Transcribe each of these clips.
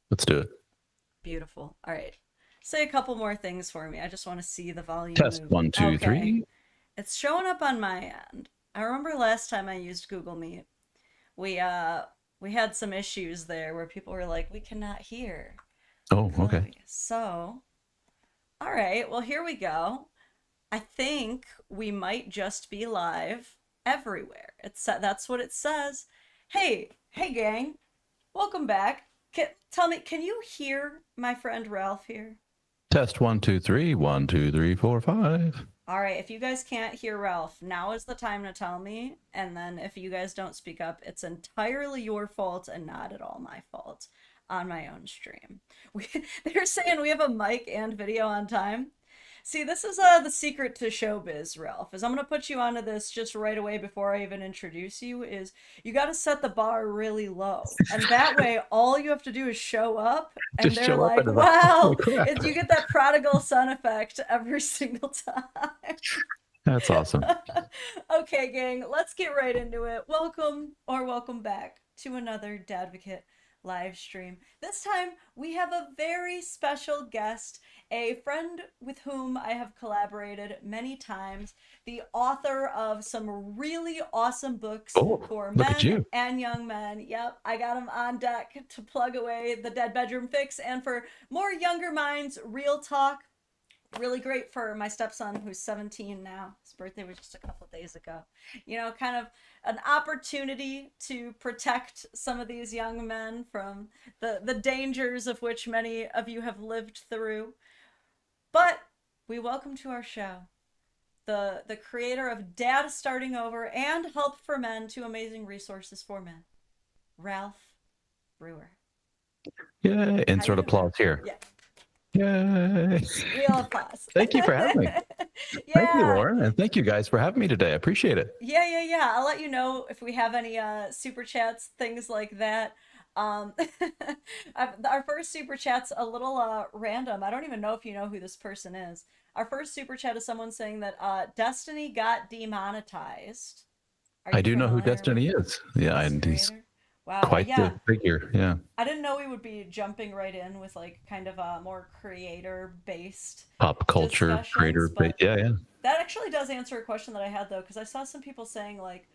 Let's do it. Beautiful. All right. Say a couple more things for me. I just want to see the volume Test move. one, two, Okay. three. It's showing up on my end. I remember last time I used Google Meet, we uh we had some issues there where people were like, "We cannot hear." Oh, okay. So, all right. Well, here we go. I think we might just be live everywhere. That's what it says. Hey gang. Welcome back. Tell me, can you hear my friend Ralph here? Test one, two, three. One, two, three, four, five. All right, if you guys can't hear Ralph, now is the time to tell me. And then if you guys don't speak up, it's entirely your fault and not at all my fault on my own stream. We, they're saying we have a mic and video on time. See, this is the secret to showbiz, Ralph. Is I'm gonna put you onto this just right away before I even introduce you. Is you got to set the bar really low, and that way all you have to do is show up, and Just they're show up like, and like, holy "Wow!" crap. You get that prodigal son effect every single time. That's awesome. Okay, gang, let's get right into it. Welcome or welcome back to another Dadvocate live stream. This time we have a very special guest, a friend with whom I have collaborated many times, the author of some really awesome books Oh, for look at men you. and young men. Yep, I got him on deck to plug away the dead bedroom fix, and for more younger minds, real talk, really great for my stepson who's 17 now. His birthday was just a couple of days ago. Kind of an opportunity to protect some of these young men from the dangers of which many of you have lived through. But we welcome to our show the creator of Dad Starting Over and Help for Men, two amazing resources for men, Ralph Brewer. Yeah. How you Insert doing, man? applause here. Yeah, Yay. real applause. Thank you for having me. Thank you, Yeah. Lauren. And thank you guys for having me today. I appreciate it. Yeah. I'll let you know if we have any super chats, things like that. Um our first super chat's a little random. I don't even know if you know who this person is. Our first super chat is someone saying that Destiny got demonetized. Are I you do know who familiar with Destiny is. Yeah, this and he's creator? Wow, quite yeah. the figure. Yeah. I didn't know we would be jumping right in with like kind of a more creator based Pop culture discussions, creator. But but yeah, yeah. that actually does answer a question that I had though, because I saw some people saying like,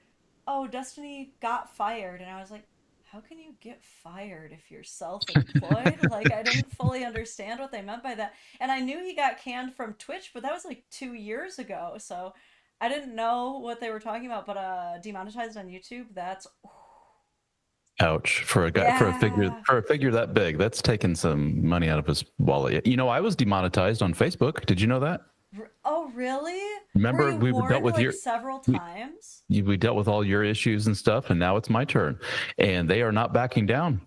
"Oh, Destiny got fired," and I was like, "How can you get fired if you're self-employed?" Like, I didn't fully understand what they meant by that, and I knew he got canned from Twitch, but that was like 2 years ago, so I didn't know what they were talking about. But demonetized on YouTube, that's Ouch for a guy yeah. for a figure that big. That's taken some money out of his wallet. You know, I was demonetized on Facebook. Did you know that? Oh, really? Were Remember, you we dealt warned with like your several we, times? we dealt with all your issues and stuff, and now it's my turn, and they are not backing down.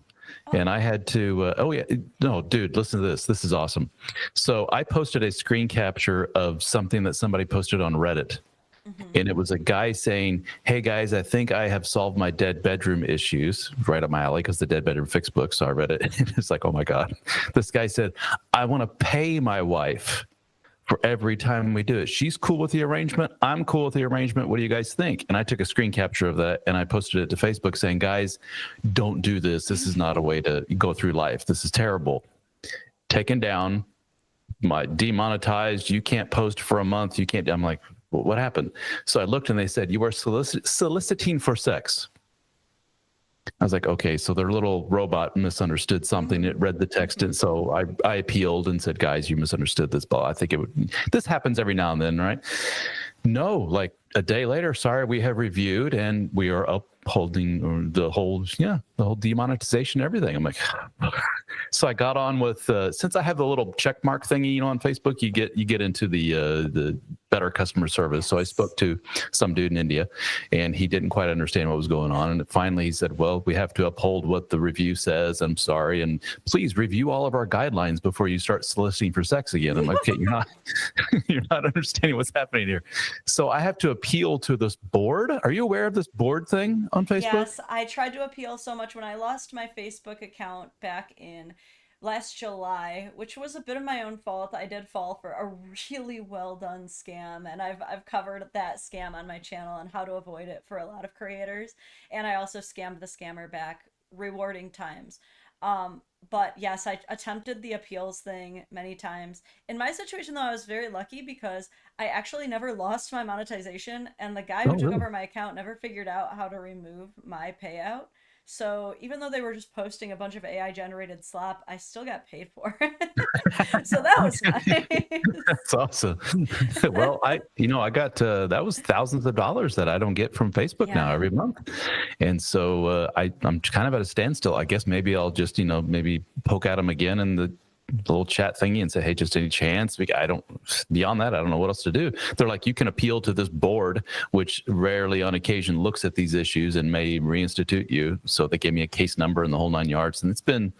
Oh, And I had to. Oh yeah, no, dude, listen to this. This is awesome. So I posted a screen capture of something that somebody posted on Reddit, mm-hmm. and it was a guy saying, "Hey guys, I think I have solved my dead bedroom issues." Right up my alley because the dead bedroom fix book. So I read it, and it's like, oh my god. This guy said, "I want to pay my wife for every time we do it. She's cool with the arrangement. I'm cool with the arrangement. What do you guys think?" And I took a screen capture of that and I posted it to Facebook saying, "Guys, don't do this. This is not a way to go through life. This is terrible." Taken down, my demonetized. You can't post for a month. You can't. I'm like, what happened? So I looked and they said, "You are soliciting for sex." I was like, okay, so their little robot misunderstood something. It read the text, and so I appealed and said, "Guys, you misunderstood this." But I think it would. This happens every now and then, right? No, like a day later, sorry, we have reviewed and we are upholding the whole demonetization, everything. I'm like, so I got on with since I have the little check mark thingy, on Facebook, you get into the better customer service. So I Yes. spoke to some dude in India, and he didn't quite understand what was going on. And finally, he said, "Well, we have to uphold what the review says. I'm sorry, and please review all of our guidelines before you start soliciting for sex again." I'm like, "Okay, you're not you're not understanding what's happening here." So I have to appeal to this board. Are you aware of this board thing on Facebook? Yes, I tried to appeal so much when I lost my Facebook account back in last July, which was a bit of my own fault. I did fall for a really well done scam, and I've covered that scam on my channel and how to avoid it for a lot of creators. And I also scammed the scammer back rewarding times. But yes, I attempted the appeals thing many times. In my situation, though, I was very lucky because I actually never lost my monetization, and the guy who Oh, took really? over my account never figured out how to remove my payout. So even though they were just posting a bunch of AI generated slop, I still got paid for it. So that was nice. That's awesome. Well, I got that was thousands of dollars that I don't get from Facebook now Yeah. every month, and so I'm kind of at a standstill. I guess maybe I'll just maybe poke at them again in the little chat thingy and say, hey, just any chance? I don't. Beyond that, I don't know what else to do. They're like, you can appeal to this board, which rarely on occasion looks at these issues and may reinstitute you. So they gave me a case number and the whole 9 yards, and it's been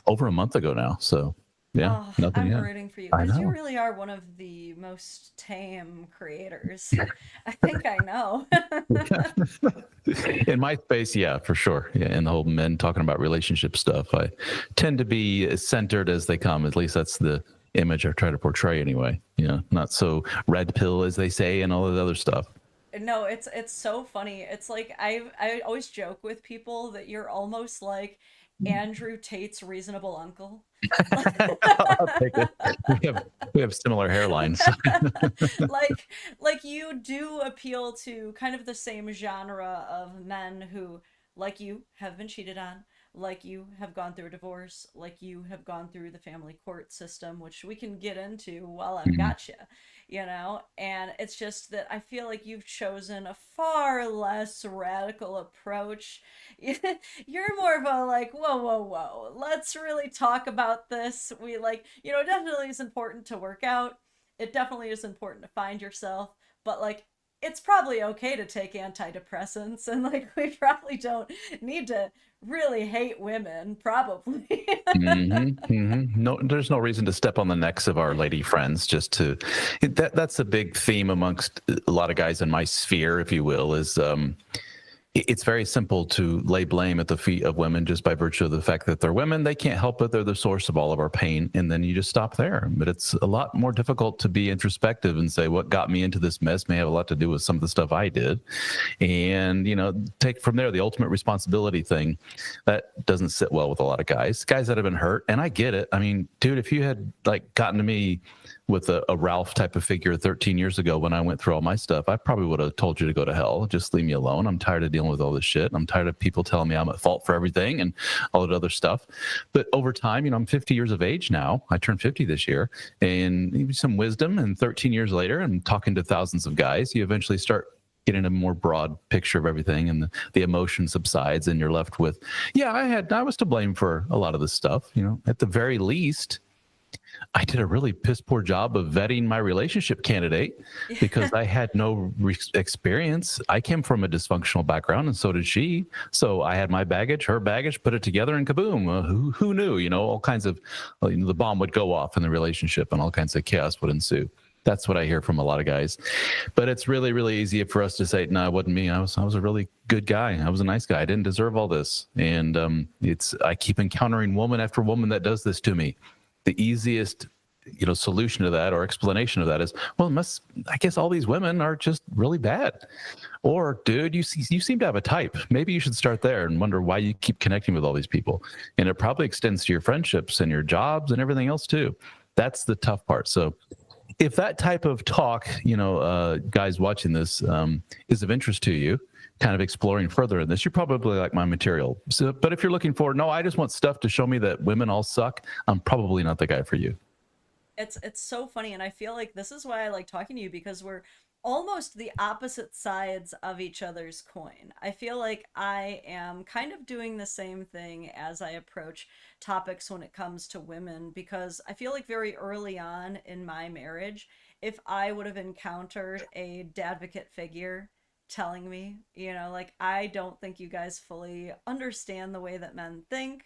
over a month ago now. So yeah, Oh, nothing I'm yet. rooting for you I because you know. really are one of the most tame creators. I think I know. In my space, yeah, for sure. Yeah, and the whole men talking about relationship stuff, I tend to be as centered as they come. At least that's the image I try to portray anyway. Not so red pill as they say and all that other stuff. No, it's so funny. It's like I always joke with people that you're almost like Andrew Tate's reasonable uncle. I'll take it. We have similar hairlines. like like you do appeal to kind of the same genre of men who, like you, have been cheated on, like you have gone through a divorce, like you have gone through the family court system, which we can get into while I've Mhm. got you. And it's just that I feel like you've chosen a far less radical approach. You're more of a like, whoa, whoa, whoa, let's really talk about this. We like, it definitely is important to work out, it definitely is important to find yourself, but like it's probably okay to take antidepressants, and like we probably don't need to really hate women, probably. No, there's no reason to step on the necks of our lady friends. Just to that's a big theme amongst a lot of guys in my sphere, if you will, is it's very simple to lay blame at the feet of women just by virtue of the fact that they're women. They can't help it. They're the source of all of our pain. And then you just stop there. But it's a lot more difficult to be introspective and say, what got me into this mess may have a lot to do with some of the stuff I did. And, take from there the ultimate responsibility thing. That doesn't sit well with a lot of guys that have been hurt. And I get it. I mean, dude, if you had like gotten to me with a Ralph type of figure 13 years ago when I went through all my stuff, I probably would have told you to go to hell. Just leave me alone. I'm tired of dealing with all this shit. I'm tired of people telling me I'm at fault for everything and all that other stuff. But over time, I'm 50 years of age now. I turned 50 this year, and maybe some wisdom. And 13 years later, I'm talking to thousands of guys. You eventually start getting a more broad picture of everything, and the emotion subsides, and you're left with, yeah, I was to blame for a lot of this stuff. At the very least, I did a really piss poor job of vetting my relationship candidate because I had no experience. I came from a dysfunctional background, and so did she. So I had my baggage, her baggage, put it together, and kaboom! Who knew? All kinds of, the bomb would go off in the relationship, and all kinds of chaos would ensue. That's what I hear from a lot of guys. But it's really, really easy for us to say, no, it wasn't me. I was a really good guy. I was a nice guy. I didn't deserve all this. And I keep encountering woman after woman that does this to me. The easiest solution to that or explanation of that is, well, I guess all these women are just really bad. Or, dude, you seem to have a type. Maybe you should start there and wonder why you keep connecting with all these people. And it probably extends to your friendships and your jobs and everything else too. That's the tough part. So if that type of talk, guys watching this, is of interest to you, kind of exploring further in this, you're probably like my material. So, but if you're looking for, no, I just want stuff to show me that women all suck, I'm probably not the guy for you. It's so funny, and I feel like this is why I like talking to you, because we're almost the opposite sides of each other's coin. I feel like I am kind of doing the same thing as I approach topics when it comes to women, because I feel like very early on in my marriage, if I would have encountered a dadvocate figure telling me, like, I don't think you guys fully understand the way that men think.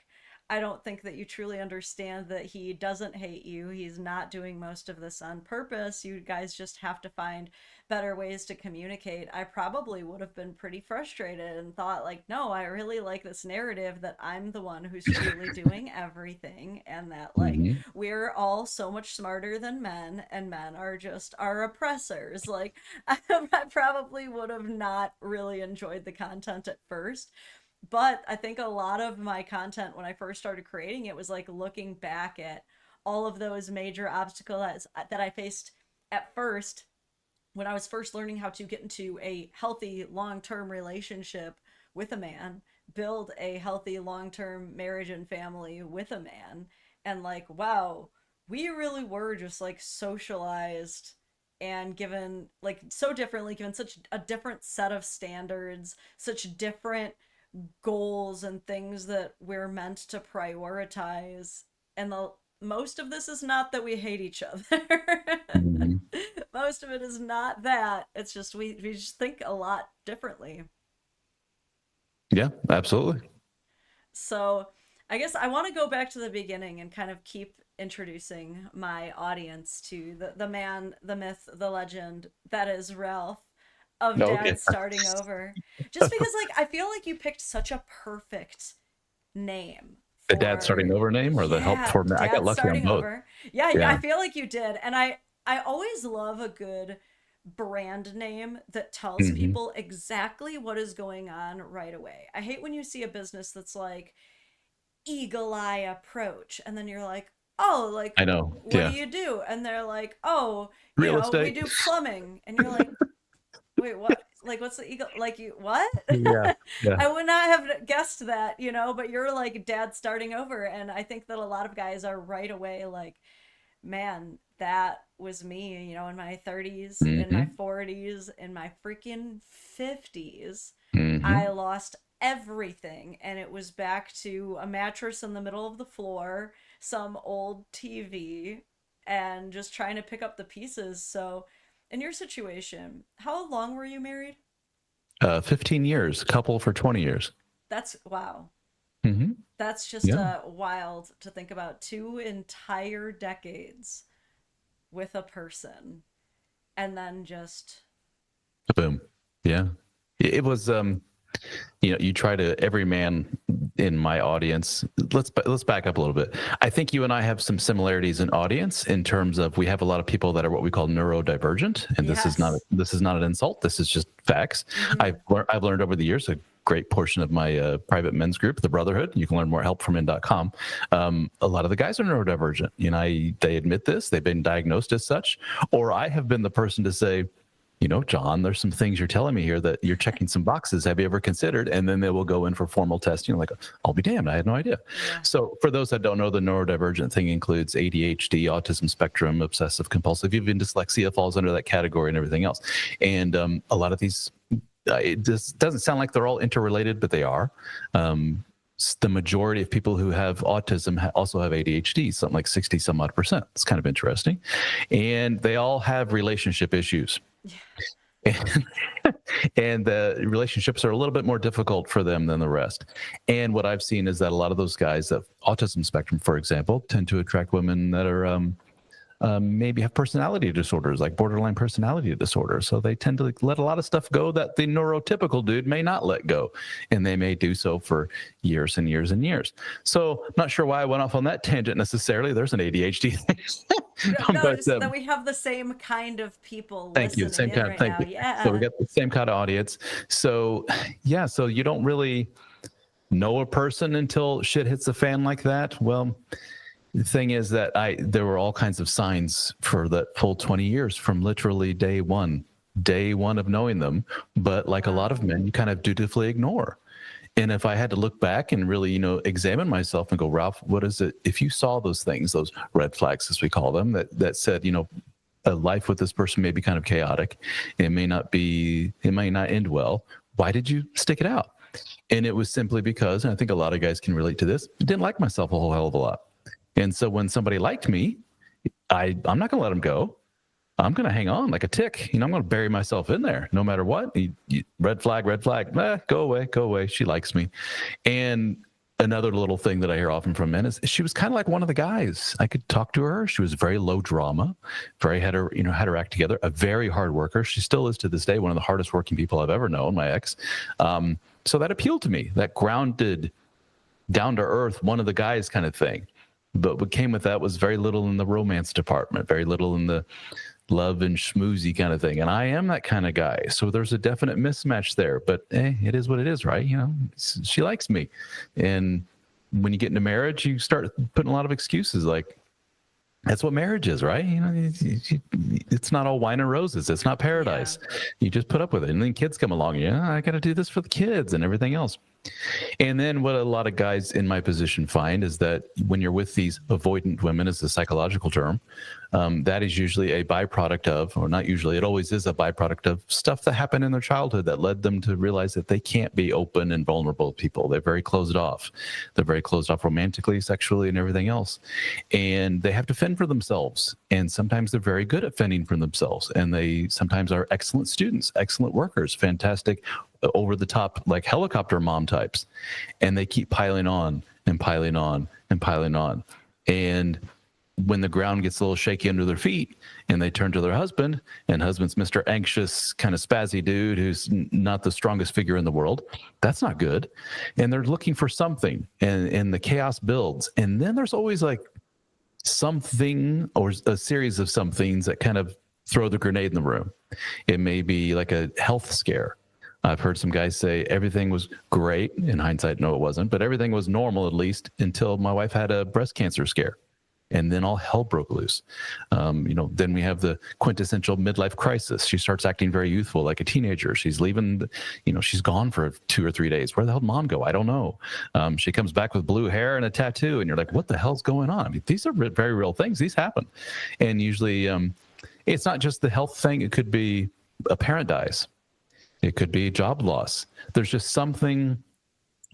I don't think that you truly understand that he doesn't hate you. He's not doing most of this on purpose. You guys just have to find better ways to communicate. I probably would have been pretty frustrated and thought, like, no, I really like this narrative that I'm the one who's truly doing everything, and that, like, Mm-hmm. we're all so much smarter than men, and men are just our oppressors. Like, I probably would have not really enjoyed the content at first. But I think a lot of my content when I first started creating it was like looking back at all of those major obstacles that I faced at first when I was first learning how to get into a healthy long-term relationship with a man, build a healthy long-term marriage and family with a man, and like, wow, we really were just like socialized and given like so differently, given such a different set of standards, such different goals and things that we're meant to prioritize. And the most of this is not that we hate each other. Mhm. Most of it is not that. It's just we just think a lot differently. Yeah, absolutely. So I guess I want to go back to the beginning and kind of keep introducing my audience to the man, the myth, the legend that is Ralph of Okay. Dad Starting Over. Just because like I feel like you picked such a perfect name The Dad Starting for, Over name or the help yeah, for me? I got Dad lucky on Starting both. Over. Yeah, yeah, I Yeah. feel like you did. And I always love a good brand name that tells Hmm. people exactly what is going on right away. I hate when you see a business that's like eagle eye approach and then you're like, oh, like I know. what do Yeah. you do? And they're like, oh, Real we estate. do plumbing. And you're like, wait, what? Like, what's the eagle? Like, you what? Yeah. Yeah. I would not have guessed that, but you're like Dad Starting Over. And I think that a lot of guys are right away like, man, that was me, in my 30s, in my Hmm. 40s, in my freaking 50s. I Hmm. lost everything, and it was back to a mattress in the middle of the floor, some old TV, and just trying to pick up the pieces. So, in your situation, how long were you married? 15 years, couple for 20 years. That's wow. Hmm. That's just Yeah. wild to think about. 2 entire decades with a person, and then just Boom. Yeah. It was, you try to every man in my audience. Let's back up a little bit. I think you and I have some similarities in audience in terms of we have a lot of people that are what we call neurodivergent, and yes. this is not an insult. This is just facts. Mm-hmm. I've learned over the years a great portion of my private men's group, the Brotherhood. You can learn more at helpformen.com. A lot of the guys are neurodivergent. They admit this. They've been diagnosed as such, or I have been the person to say, John, there's some things you're telling me here that you're checking some boxes. Have you ever considered? And then they will go in for formal testing. Like, I'll be damned. I had no idea. Yeah. So for those that don't know, the neurodivergent thing includes ADHD, autism spectrum, obsessive compulsive, even dyslexia falls under that category and everything else. And a lot of these, it just doesn't sound like they're all interrelated, but they are. The majority of people who have autism also have ADHD, something like 60 some odd percent. It's kind of interesting. And they all have relationship issues. Yeah. And, and the relationships are a little bit more difficult for them than the rest. And what I've seen is that a lot of those guys that autism spectrum, for example, tend to attract women that are maybe have personality disorders, like borderline personality disorder. So they tend to let a lot of stuff go that the neurotypical dude may not let go. And they may do so for years and years and years. So not sure why I went off on that tangent necessarily. There's an ADHD thing. No, But just that we have the same kind of people thank you. listening Same in kind. right Thank now. you. So we Yeah. got the same kind of audience. So yeah, so you don't really know a person until shit hits the fan like that. Well, the thing is that there were all kinds of signs for that full 20 years from literally day one of knowing them. But like a lot of Wow. men, you kind of dutifully ignore. And if I had to look back and really, examine myself and go, Ralph, what is it? If you saw those things, those red flags, as we call them, that said, a life with this person may be kind of chaotic. It may not end well. Why did you stick it out? And it was simply because, and I think a lot of guys can relate to this, I didn't like myself a whole hell of a lot. And so when somebody liked me, I'm not going to let them go. I'm going to hang on like a tick. I'm going to bury myself in there no matter what. Red flag, go away. She likes me. And another little thing that I hear often from men is she was kind of like one of the guys. I could talk to her. She was very low drama, had her act together, a very hard worker. She still is to this day one of the hardest working people I've ever known, my ex. So that appealed to me, that grounded, down to earth, one of the guys kind of thing. But what came with that was very little in the romance department, very little in the love and schmoozy kind of thing. And I am that kind of guy. So there's a definite mismatch there, but it is what it is, right? You know, she likes me. And when you get into marriage, you start putting a lot of excuses like, that's what marriage is, right? You know, it's not all wine and roses. It's not paradise. Yeah. You just put up with it. And then kids come along. Yeah, I got to do this for the kids and everything else. And then what a lot of guys in my position find is that when you're with these avoidant women, is the psychological term, that is usually a byproduct of, or not usually, it always is a byproduct of stuff that happened in their childhood that led them to realize that they can't be open and vulnerable with people. They're very closed off. They're very closed off romantically, sexually, and everything else. And they have to fend for themselves. And sometimes they're very good at fending for themselves. And they sometimes are excellent students, excellent workers, fantastic, over the top, like helicopter mom types. And they keep piling on and piling on and piling on. And when the ground gets a little shaky under their feet and they turn to their husband, and husband's Mr. Anxious, kind of spazzy dude who's not the strongest figure in the world, that's not good. And they're looking for something, and the chaos builds. And then there's always like something or a series of some things that kind of throw the grenade in the room. It may be like a health scare. I've heard some guys say everything was great. In hindsight, no, it wasn't, but everything was normal, at least until my wife had a breast cancer scare. And then all hell broke loose. Then we have the quintessential midlife crisis. She starts acting very youthful, like a teenager. She's leaving, she's gone for 2 or 3 days. Where the hell did mom go? I don't know. She comes back with blue hair and a tattoo, and you're like, what the hell's going on? I mean, these are very real things. These happen. And usually it's not just the health thing. It could be a parent dies. It could be job loss. There's just something.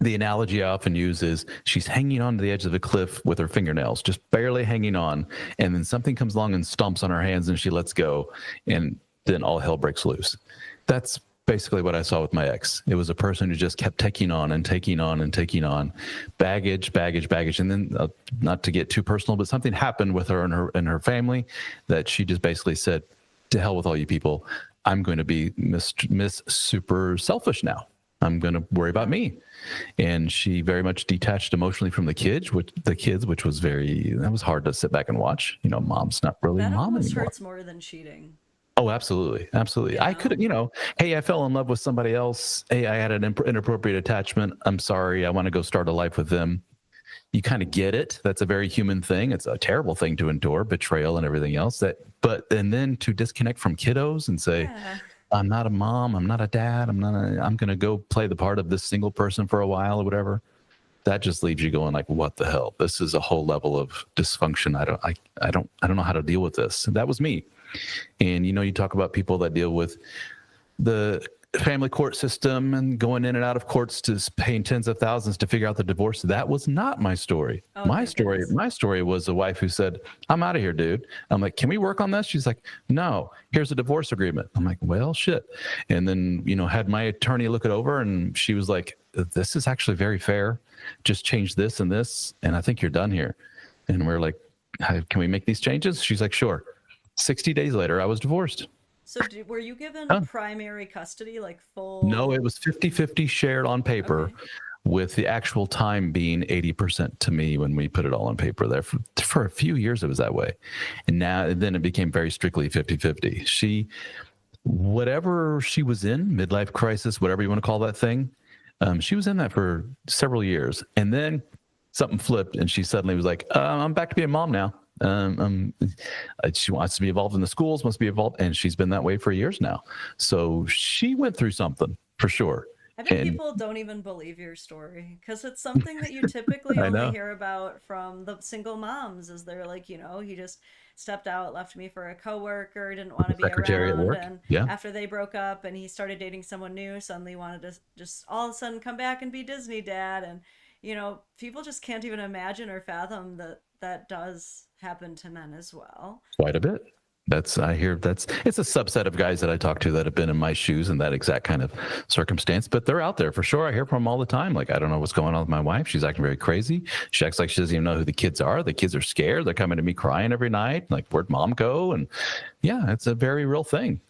The analogy I often use is she's hanging on to the edge of a cliff with her fingernails, just barely hanging on. And then something comes along and stomps on her hands and she lets go. And then all hell breaks loose. That's basically what I saw with my ex. It was a person who just kept taking on and taking on and taking on. Baggage. And then not to get too personal, but something happened with her and her family that she just basically said, to hell with all you people. I'm going to be Miss Super Selfish now. I'm going to worry about me. And she very much detached emotionally from the kids, which was that was hard to sit back and watch. Mom's not really that mom almost anymore. Hurts more than cheating. Oh, absolutely. Absolutely. Yeah. I could, hey, I fell in love with somebody else. Hey, I had an inappropriate attachment. I'm sorry. I want to go start a life with them. You kind of get it. That's a very human thing. It's a terrible thing to endure, betrayal and everything else. And then to disconnect from kiddos and say, yeah. I'm not a mom. I'm not a dad. I'm going to go play the part of this single person for a while or whatever. That just leaves you going like, what the hell? This is a whole level of dysfunction. I don't know how to deal with this. And that was me. And, you talk about people that deal with the family court system and going in and out of courts to paying tens of thousands to figure out the divorce. That was not my story. Oh, my story was a wife who said, I'm out of here, dude. I'm like, can we work on this? She's like, no, here's a divorce agreement. I'm like, well, shit. And then, had my attorney look it over, and she was like, this is actually very fair. Just change this and this, and I think you're done here. And we're like, can we make these changes? She's like, sure. 60 days later, I was divorced. So were you given primary custody, like full? No, it was 50-50 shared on paper, with the actual time being 80% to me when we put it all on paper there. For a few years, it was that way. And then it became very strictly 50-50. Whatever she was in, midlife crisis, whatever you want to call that thing, she was in that for several years. And then something flipped, and she suddenly was like, I'm back to being a mom now. She wants to be involved in the schools, wants to be involved, and she's been that way for years now. So she went through something for sure. I think people don't even believe your story, because it's something that you typically only hear about from the single moms. Is they're like, he just stepped out, left me for a coworker, didn't want to be around, and after they broke up and he started dating someone new, suddenly wanted to just all of a sudden come back and be Disney dad. And people just can't even imagine or fathom that does happen to men as well. Quite a bit. It's a subset of guys that I talk to that have been in my shoes in that exact kind of circumstance, but they're out there for sure. I hear from them all the time. Like, I don't know what's going on with my wife. She's acting very crazy. She acts like she doesn't even know who the kids are. The kids are scared. They're coming to me crying every night. Like, where'd mom go? And yeah, it's a very real thing.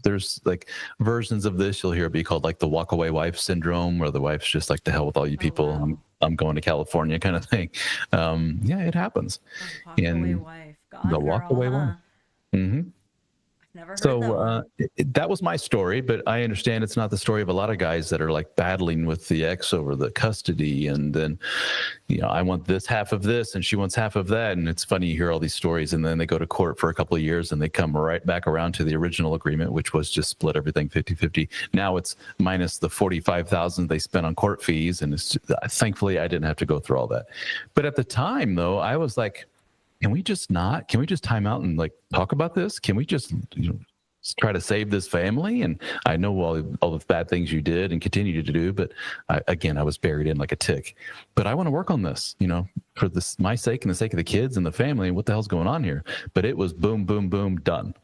There's like versions of this you'll hear be called like the walk away wife syndrome, where the wife's just like, the hell with all you people. Wow. I'm going to California kind of thing. It happens. Walk away wife. The walk away wife. Mm-hmm. Never heard that So one. that was my story, but I understand it's not the story of a lot of guys that are like battling with the ex over the custody, and then, I want this half of this and she wants half of that. And it's funny, you hear all these stories and then they go to court for a couple of years and they come right back around to the original agreement, which was just split everything 50-50. Now it's minus the $45,000 they spent on court fees. And thankfully I didn't have to go through all that. But at the time though, I was like, can we just time out and like talk about this? Can we just, try to save this family? And I know all the bad things you did and continue to do, but I was buried in like a tick. But I want to work on this, for my sake and the sake of the kids and the family and what the hell's going on here. But it was boom, boom, boom, done.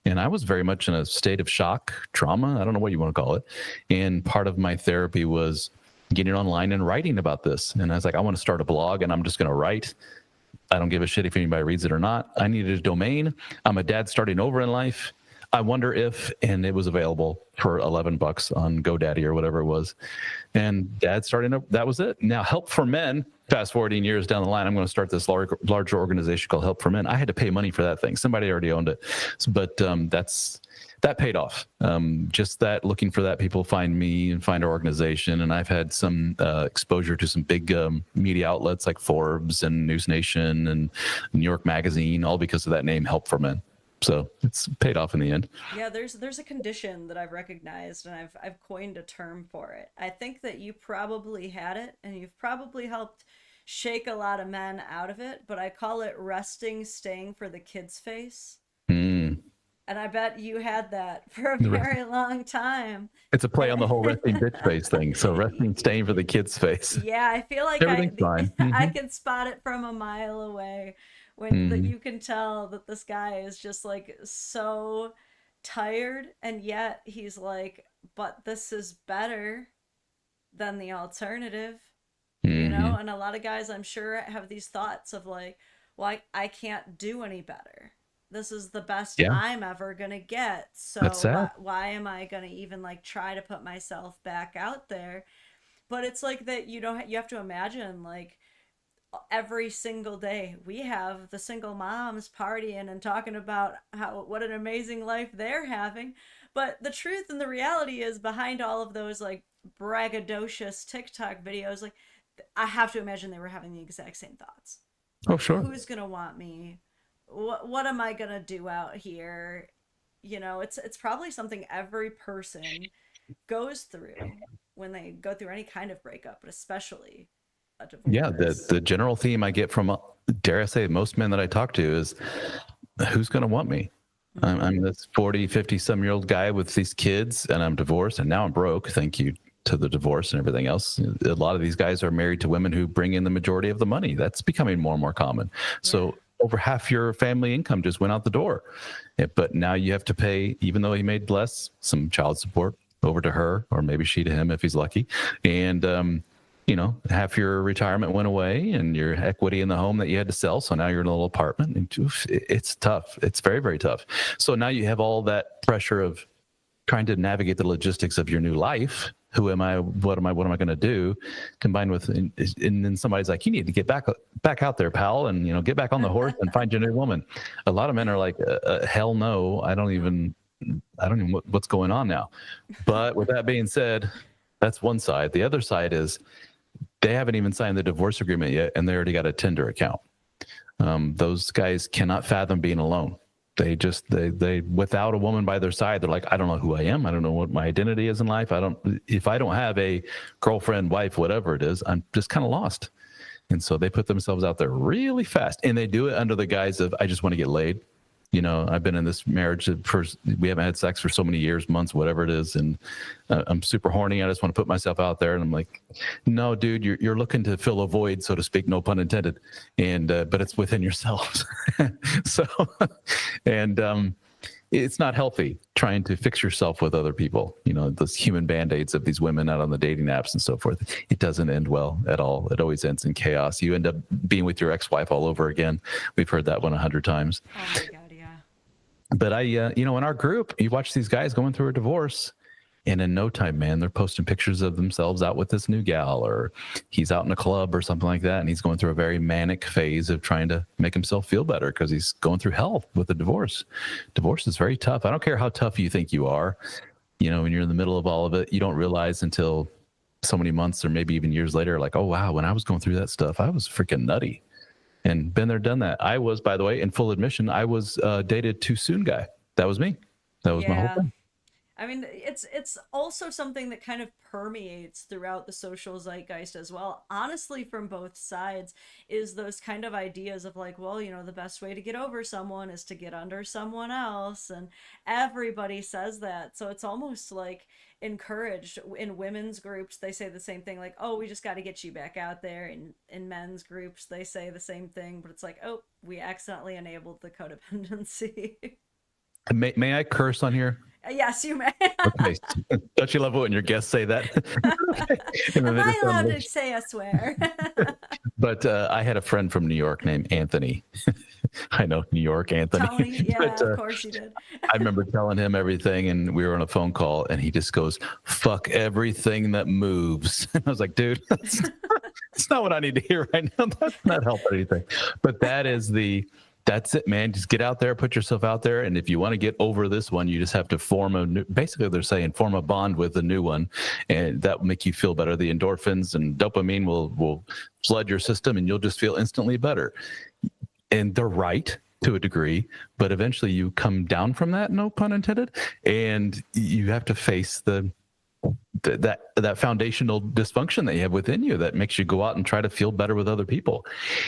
And I was very much in a state of shock, trauma, I don't know what you want to call it. And part of my therapy was getting online and writing about this. And I was like, I want to start a blog and I'm just going to write. I don't give a shit if anybody reads it or not. I needed a domain. I'm a dad starting over in life. I wonder if, and it was available for $11 on GoDaddy or whatever it was. And dad starting up, that was it. Now, Help for Men, fast forwarding years down the line, I'm going to start this larger organization called Help for Men. I had to pay money for that thing. Somebody already owned it. But that paid off. Just that, looking for that, people find me and find our organization. And I've had some exposure to some big media outlets like Forbes and News Nation and New York Magazine, all because of that name, Help for Men. So it's paid off in the end. Yeah, there's a condition that I've recognized and I've coined a term for it. I think that you probably had it and you've probably helped shake a lot of men out of it, but I call it resting, staying for the kid's face. And I bet you had that for a very long time. It's a play on the whole resting bitch face thing. So resting, staying for the kid's face. Yeah, I feel like Everything's fine. I can spot it from a mile away. When you can tell that this guy is just like so tired, and yet he's like, but this is better than the alternative, and a lot of guys I'm sure have these thoughts of like, well, I can't do any better. This is the best I'm ever gonna get. So why am I gonna even like try to put myself back out there? But it's like that you have to imagine like every single day we have the single moms partying and talking about what an amazing life they're having, but the truth and the reality is behind all of those like braggadocious TikTok videos, like I have to imagine they were having the exact same thoughts. Oh sure. Who's gonna want me? What am I gonna do out here? It's probably something every person goes through when they go through any kind of breakup, but especially yeah, the general theme I get from, dare I say, most men that I talk to is, who's going to want me? I'm this 40, 50-some-year-old guy with these kids, and I'm divorced, and now I'm broke, thank you to the divorce and everything else. A lot of these guys are married to women who bring in the majority of the money. That's becoming more and more common. So over half your family income just went out the door. But now you have to pay, even though he made less, some child support over to her, or maybe she to him if he's lucky. And half your retirement went away and your equity in the home that you had to sell. So now you're in a little apartment, and it's tough. It's very, very tough. So now you have all that pressure of trying to navigate the logistics of your new life. Who am I? What am I going to do? Combined with, and then somebody's like, you need to get back out there, pal, and, get back on the horse and find your new woman. A lot of men are like, hell no, I don't even what's going on now. But with that being said, that's one side. The other side is, they haven't even signed the divorce agreement yet, and they already got a Tinder account. Those guys cannot fathom being alone. They without a woman by their side, they're like, I don't know who I am. I don't know what my identity is in life. If I don't have a girlfriend, wife, whatever it is, I'm just kind of lost. And so they put themselves out there really fast, and they do it under the guise of, I just want to get laid. I've been in this marriage we haven't had sex for so many years, months, whatever it is. And I'm super horny. I just want to put myself out there. And I'm like, no, dude, you're looking to fill a void, so to speak, no pun intended. And, but it's within yourselves. So, and, it's not healthy trying to fix yourself with other people, those human band-aids of these women out on the dating apps and so forth. It doesn't end well at all. It always ends in chaos. You end up being with your ex-wife all over again. We've heard that one 100 times. Oh my God, yeah. But in our group, you watch these guys going through a divorce, And in no time, man, they're posting pictures of themselves out with this new gal, or he's out in a club or something like that. And he's going through a very manic phase of trying to make himself feel better because he's going through hell with a divorce. Divorce is very tough. I don't care how tough you think you are. You know, when you're in the middle of all of it, you don't realize until so many months or maybe even years later, like, oh, wow, when I was going through that stuff, I was freaking nutty. And been there, done that. I was, by the way, in full admission, I was dated too soon guy. That was me. That was my whole thing. I mean, it's also something that kind of permeates throughout the social zeitgeist as well. Honestly, from both sides, is those kind of ideas of like, well, you know, the best way to get over someone is to get under someone else, and everybody says that. So it's almost like encouraged in women's groups. They say the same thing, like, oh, we just got to get you back out there. And in men's groups, they say the same thing, but it's like, oh, we accidentally enabled the codependency. May I curse on here? Yes, you may. Okay. Don't you love it when your guests say that? Am I allowed to say I swear? But I had a friend from New York named Anthony. I know, New York, Anthony. Tony, yeah, but, of course you did. I remember telling him everything, and we were on a phone call, and he just goes, fuck everything that moves. And I was like, dude, that's not what I need to hear right now. That's not helping anything. But that's it, man. Just get out there, put yourself out there. And if you want to get over this one, you just have to basically they're saying form a bond with the new one, and that will make you feel better. The endorphins and dopamine will flood your system, and you'll just feel instantly better. And they're right to a degree, but eventually you come down from that, no pun intended, and you have to face that foundational dysfunction that you have within you that makes you go out and try to feel better with other people.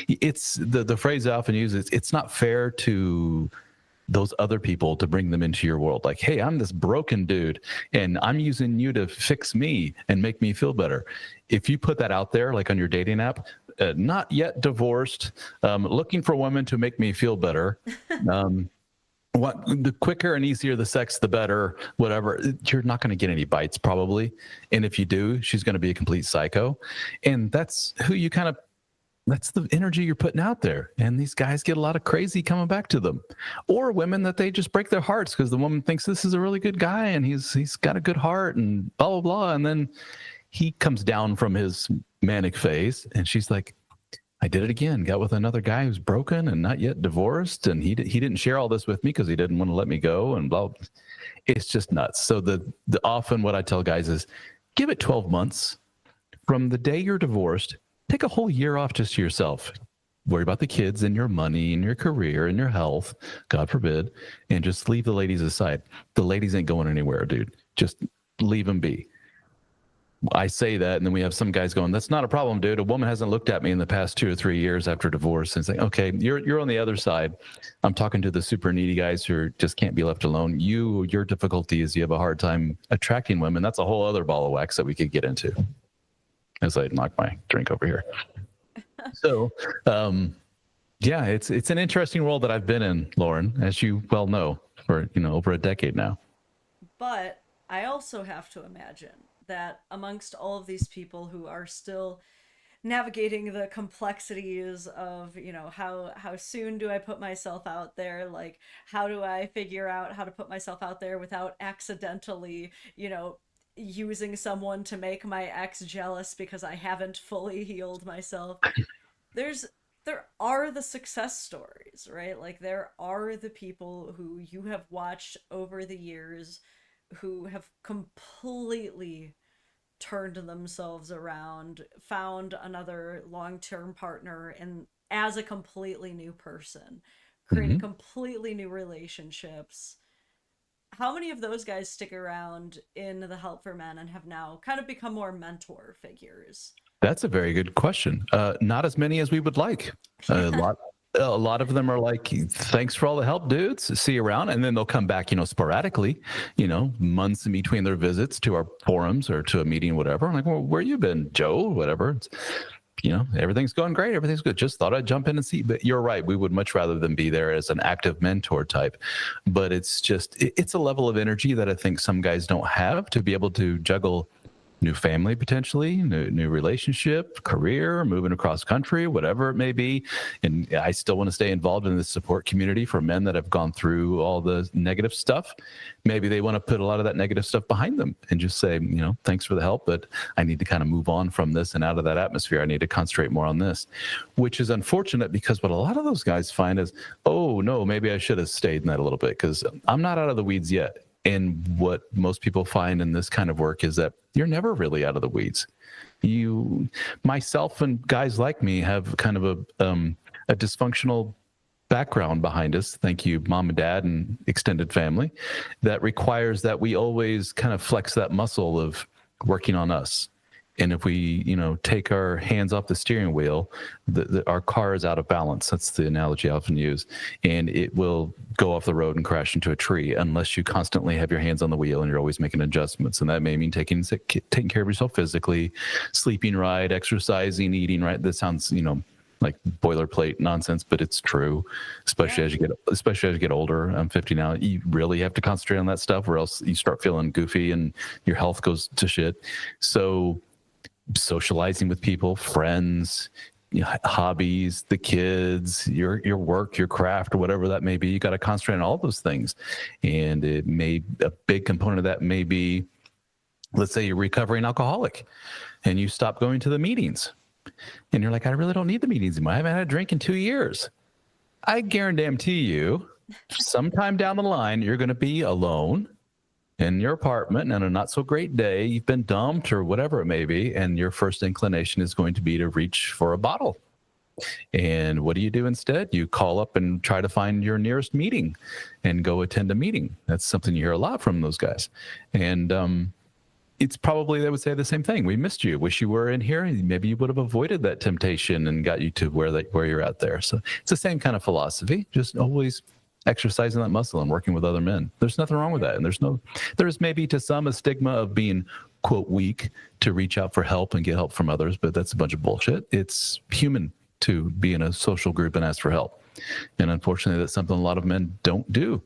It's the phrase I often use is, it's not fair to those other people to bring them into your world. Like, hey, I'm this broken dude and I'm using you to fix me and make me feel better. If you put that out there, like on your dating app, not yet divorced, looking for women to make me feel better, the quicker and easier the sex, the better, whatever, you're not going to get any bites probably. And if you do, she's going to be a complete psycho. And that's who you that's the energy you're putting out there. And these guys get a lot of crazy coming back to them, or women that they just break their hearts because the woman thinks this is a really good guy and he's got a good heart and blah, blah, blah. And then he comes down from his manic phase and she's like, I did it again. Got with another guy who's broken and not yet divorced, and he didn't share all this with me because he didn't want to let me go, and blah. It's just nuts. So the often what I tell guys is, give it 12 months from the day you're divorced. Take a whole year off just to yourself. Worry about the kids and your money and your career and your health, God forbid, and just leave the ladies aside. The ladies ain't going anywhere, dude. Just leave them be. I say that, and then we have some guys going, that's not a problem, dude. A woman hasn't looked at me in the past 2 or 3 years after divorce, and saying, okay, you're on the other side. I'm talking to the super needy guys who just can't be left alone. Your difficulty is you have a hard time attracting women. That's a whole other ball of wax that we could get into. As I knock my drink over here. So, yeah, it's an interesting world that I've been in, Lauren, as you well know, for over a decade now. But I also have to imagine that amongst all of these people who are still navigating the complexities of, how soon do I put myself out there? Like, how do I figure out how to put myself out there without accidentally, using someone to make my ex jealous because I haven't fully healed myself? There are the success stories, right? Like, there are the people who you have watched over the years who have completely turned themselves around, found another long-term partner, and as a completely new person, created completely new relationships. How many of those guys stick around in the Help for Men and have now kind of become more mentor figures? That's a very good question. Not as many as we would like. A lot of them are like, thanks for all the help, dudes. See you around. And then they'll come back, sporadically, months in between their visits to our forums or to a meeting, whatever. I'm like, well, where you been, Joe? Whatever. It's, everything's going great. Everything's good. Just thought I'd jump in and see. But you're right. We would much rather than be there as an active mentor type. But it's a level of energy that I think some guys don't have to be able to juggle new family, potentially new relationship, career, moving across country, whatever it may be. And I still want to stay involved in the support community for men that have gone through all the negative stuff. Maybe they want to put a lot of that negative stuff behind them and just say, thanks for the help, but I need to kind of move on from this and out of that atmosphere. I need to concentrate more on this, which is unfortunate, because what a lot of those guys find is, oh no, maybe I should have stayed in that a little bit because I'm not out of the weeds yet. And what most people find in this kind of work is that you're never really out of the weeds. Myself and guys like me have kind of a dysfunctional background behind us. Thank you, mom and dad and extended family. That requires that we always kind of flex that muscle of working on us. And if we, take our hands off the steering wheel, our car is out of balance. That's the analogy I often use. And it will go off the road and crash into a tree unless you constantly have your hands on the wheel and you're always making adjustments. And that may mean taking care of yourself physically, sleeping right, exercising, eating right. That sounds, like boilerplate nonsense, but it's true, especially as you get older. I'm 50 now. You really have to concentrate on that stuff, or else you start feeling goofy and your health goes to shit. So socializing with people, friends, hobbies, the kids, your work, your craft, or whatever that may be, you got to concentrate on all those things. And a big component of that may be, let's say you're a recovering alcoholic and you stop going to the meetings. And you're like, I really don't need the meetings anymore. I haven't had a drink in 2 years. I guarantee you, sometime down the line, you're going to be alone in your apartment and on a not so great day, you've been dumped or whatever it may be. And your first inclination is going to be to reach for a bottle. And what do you do instead? You call up and try to find your nearest meeting and go attend a meeting. That's something you hear a lot from those guys. And, it's probably, they would say the same thing. We missed you. Wish you were in here. Maybe you would have avoided that temptation and got you to where you're at there. So it's the same kind of philosophy, just always exercising that muscle and working with other men. There's nothing wrong with that. And there's maybe to some a stigma of being, quote, weak to reach out for help and get help from others, but that's a bunch of bullshit. It's human to be in a social group and ask for help. And unfortunately, that's something a lot of men don't do.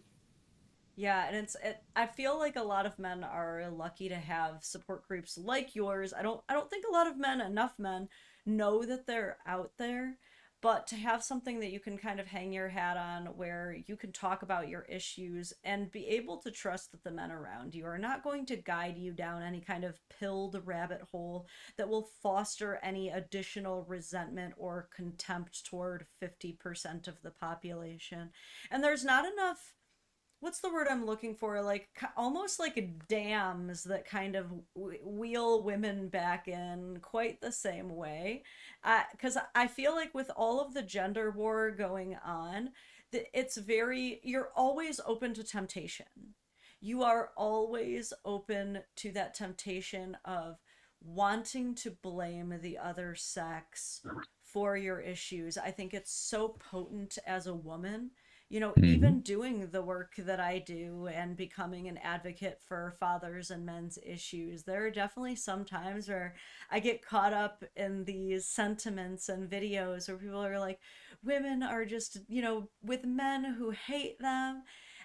Yeah, and I feel like a lot of men are lucky to have support groups like yours. I don't think a lot of men, enough men, know that they're out there, but to have something that you can kind of hang your hat on where you can talk about your issues and be able to trust that the men around you are not going to guide you down any kind of pilled rabbit hole that will foster any additional resentment or contempt toward 50% of the population. And there's not enough, what's the word I'm looking for? Like almost like dams that kind of wheel women back in quite the same way. Because I feel like with all of the gender war going on, you're always open to temptation. You are always open to that temptation of wanting to blame the other sex for your issues. I think it's so potent as a woman, even doing the work that I do and becoming an advocate for fathers and men's issues. There are definitely some times where I get caught up in these sentiments and videos where people are like, women are just, with men who hate them.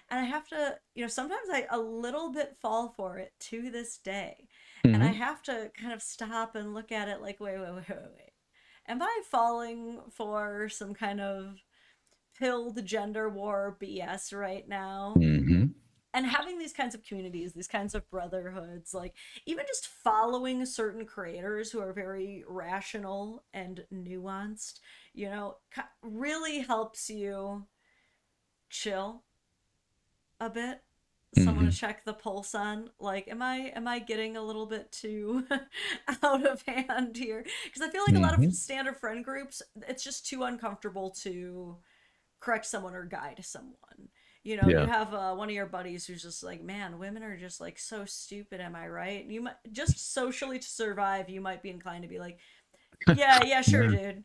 And I have to, sometimes I a little bit fall for it to this day. And I Mm-hmm. have to kind of stop and look at it like, wait. Am I falling for some kind of pilled gender war BS right now? Mm-hmm. And having these kinds of communities, these kinds of brotherhoods, like even just following certain creators who are very rational and nuanced, really helps you chill a bit. Someone to Mm-hmm. check the pulse on, like, am I getting a little bit too out of hand here? Because I feel like a lot of Mm-hmm. standard friend groups, it's just too uncomfortable to correct someone or guide someone. You Yeah. have one of your buddies who's just like, man, women are just like so stupid, am I right? You might just socially to survive, you might be inclined to be like, yeah, sure, Yeah. dude.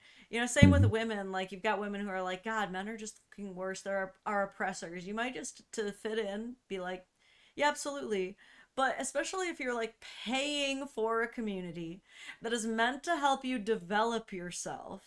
Same with Mm-hmm. women. Like, you've got women who are like, God, men are just fucking worse. They're our oppressors. You might just, to fit in, be like, yeah, absolutely. But especially if you're like paying for a community that is meant to help you develop yourself,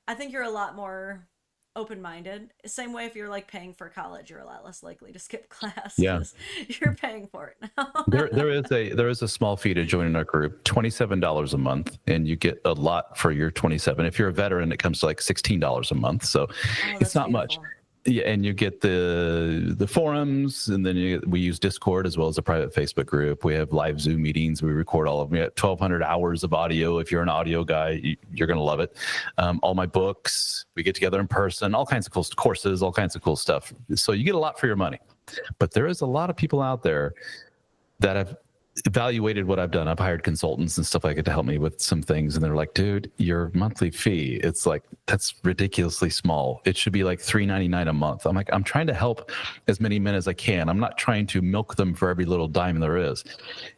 I think you're a lot more open-minded. Same way if you're like paying for college, you're a lot less likely to skip class Yeah. because you're paying for it now. There is a small fee to join our group, $27 a month, and you get a lot for your 27. If you're a veteran, it comes to like $16 a month, so Oh, it's that's not much. beautiful. Yeah, and you get the forums, and then we use Discord as well as a private Facebook group. We have live Zoom meetings. We record all of them. We got 1,200 hours of audio. If you're an audio guy, you're going to love it. All my books. We get together in person. All kinds of cool courses. All kinds of cool stuff. So you get a lot for your money. But there is a lot of people out there that have evaluated what I've done. I've hired consultants and stuff like that to help me with some things. And they're like, dude, your monthly fee, it's like, that's ridiculously small. It should be like $3.99 a month. I'm like, I'm trying to help as many men as I can. I'm not trying to milk them for every little dime there is.